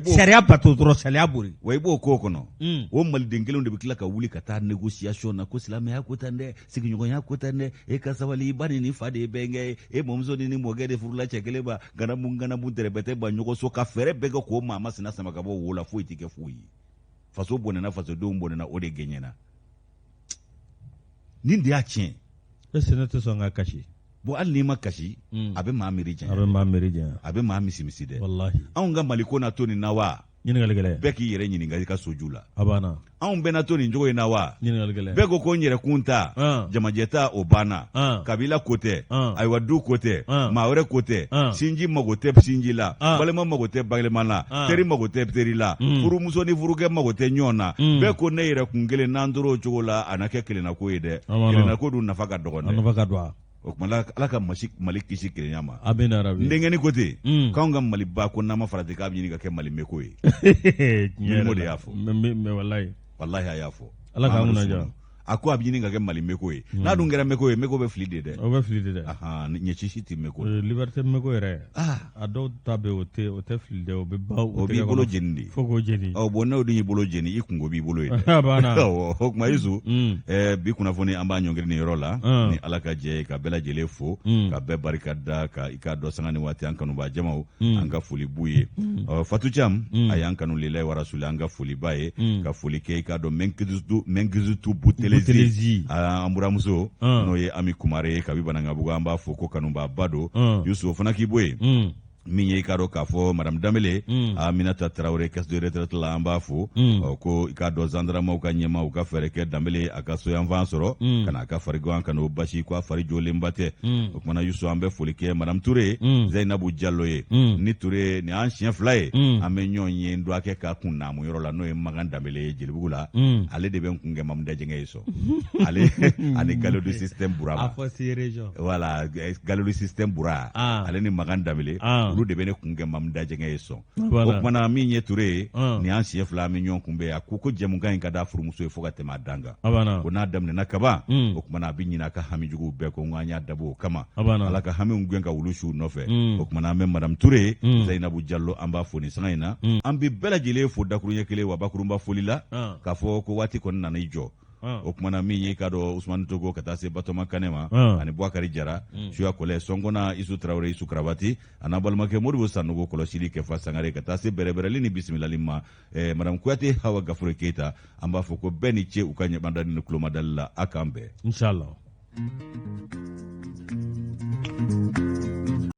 sariya bato dɔrɔn sariya bori wa i b'o k'o kɔnɔ o maliden kelen de bɛ tila ka wuli ka taa négociation na ko silamɛya ko tan dɛ sigiɲɔgɔnya ko tan dɛ e ka sabali i ba ni fa de ye bɛnkɛ e mɔmuso ni mɔkɛ de furula cɛ kelen ba ganamu tɛrɛbɛtɛ ba ɲɔgɔn so ka fɛɛrɛ bɛɛ kɛ k'o maa masina sama ka bɔ wo la foyi tɛ kɛ foyi ye faso bɔnɛna fasodenw bɔnɛna o de gɛɲɛna nin de y'a tiɲɛ est-ce que ne tɛ sɔn ka kasi bon hali n'i ma kasi a bɛ maa miiri janya a bɛ maa misi dɛ wallahi anw ka Mali ko na to nin na wa ɲininkali gɛlɛn bɛɛ k'i yɛrɛ ɲininka i ka soju la a banna anw bɛɛ na to nin cogo in na wa ɲininkali gɛlɛn bɛɛ ko n yɛrɛkun ta jamajɛ ta o banna kabila ko tɛ ayiwa du ko tɛ maa wɛrɛ ko tɛ sinji mago tɛ sinji la balima mago tɛ balima la teri mago tɛ teri la furumuso ni furukɛ mago tɛ ɲɔgɔn na bɛɛ ko ne yɛrɛkun kelen n'an tora o cogo la a na kɛ kelenna ko ye dɛ kelenna ko dun nafa ka dɔgɔn dɛ o kuma Ala ka Mali kisi kelenya ma amina rabi n denkɛni ko ten k'anw ka Mali ba ko n'an ma farati k'a bɛ ɲini ka kɛ Mali meko ye Mimo de y'a fɔ wallahi a y'a fɔ Ala k'an kunna diya a ko a bɛ ɲini ka kɛ Mali meko ye n'a dun kɛra meko ye meko bɛ fili de dɛ o bɛ fili de dɛ ɲɛci si tɛ meko liberté meko yɛrɛ a dɔw ta bɛ o tɛ fili dɛ o bɛ ban o b'i bolo jeni de fo k'o jeni bon n'o dun y'i bolo jeni i kungo b'i bolo ye a banna o kuma Isu bi kunnafoni an b'a ɲɔngiri nin yɔrɔ la ni Ala ka jɛ ye ka bɛɛ lajɛlen fo ka bɛɛ barika da ka i k'a dɔn sanga ni waati an kanubaa jamaw an ka foli b'u ye Fatu Cam a y'an kanu lilahi wa rasuli an ka foli b'a ye ka foli kɛ i k'a dɔn Mengistu Butelezi an buramuso n'o ye Ami Kumare ye kabi Banangabugu an b'a fɔ ko kanubaba don Yusu o fana k'i bɔ yen min ye i k'a dɔn k'a fɔ Madame Danbele Aminata Traoré caisse de retraite la an b'a fɔ ko i k'a dɔn zandaramaw ka ɲɛma u ka fɛɛrɛ kɛ Danbele a ka soyanfan sɔrɔ ka n'a ka farigan ka n'o basi ko a fari jɔlenba tɛ o kumana Yusu an bɛ foli kɛ Madame Touré Zainabu Diallo ye ni Touré ni an siɲɛ fila ye an bɛ ɲɔgɔn ye n dɔgɔkɛ ka kun naamu yɔrɔ la n'o ye Magan Danbele ye Jelibugu la ale de bɛ n kun kɛ Mamuda Jɛngɛ ye sɔn ale ani Gallo système Burama voilà Gallo système Bura ale ni Magan Danbele olu de bɛ ne kun kɛ Mamuda Jɛngɛ ye sɔn o kumana min ye Touré ye ni an siɲɛ fila an bɛ ɲɔgɔn kunbɛn a ko jɛmukan in ka da furumuso ye fo ka tɛmɛ a dan kan ko n'a daminɛna kaban o kumana a bɛ ɲini a ka hamijuguw bɛɛ ko an y'a dabɔ o kama Ala ka hamiw gɛn ka wulu su nɔfɛ o kumana an bɛ Madame Touré Zainabu Diallo an b'a fo nin sanga in na an bɛ bɛɛ lajɛlen fo dakuruɲɛ kelen wa bakurunba foli la k'a fɔ ko waati kɔni nana i jɔ o kumana min ye k'a dɔn Usmani Togo ka taa se Batoma Kane ma ani Bouakari Jara Suya Kɔlɛ Sɔnkɔna Isu Traoré Isu Karabati a n'a balimakɛ Modibo Sanogo kɔlɔsili Kɛfa Sangare ka taa se bɛrɛbɛrɛli ni bisimilali ma Madame Kuyate Hawa Gafure Keita an b'a fɔ ko bɛɛ ni ce u ka ɲɛmada ni kulomadali la a k'an bɛɛ inchallah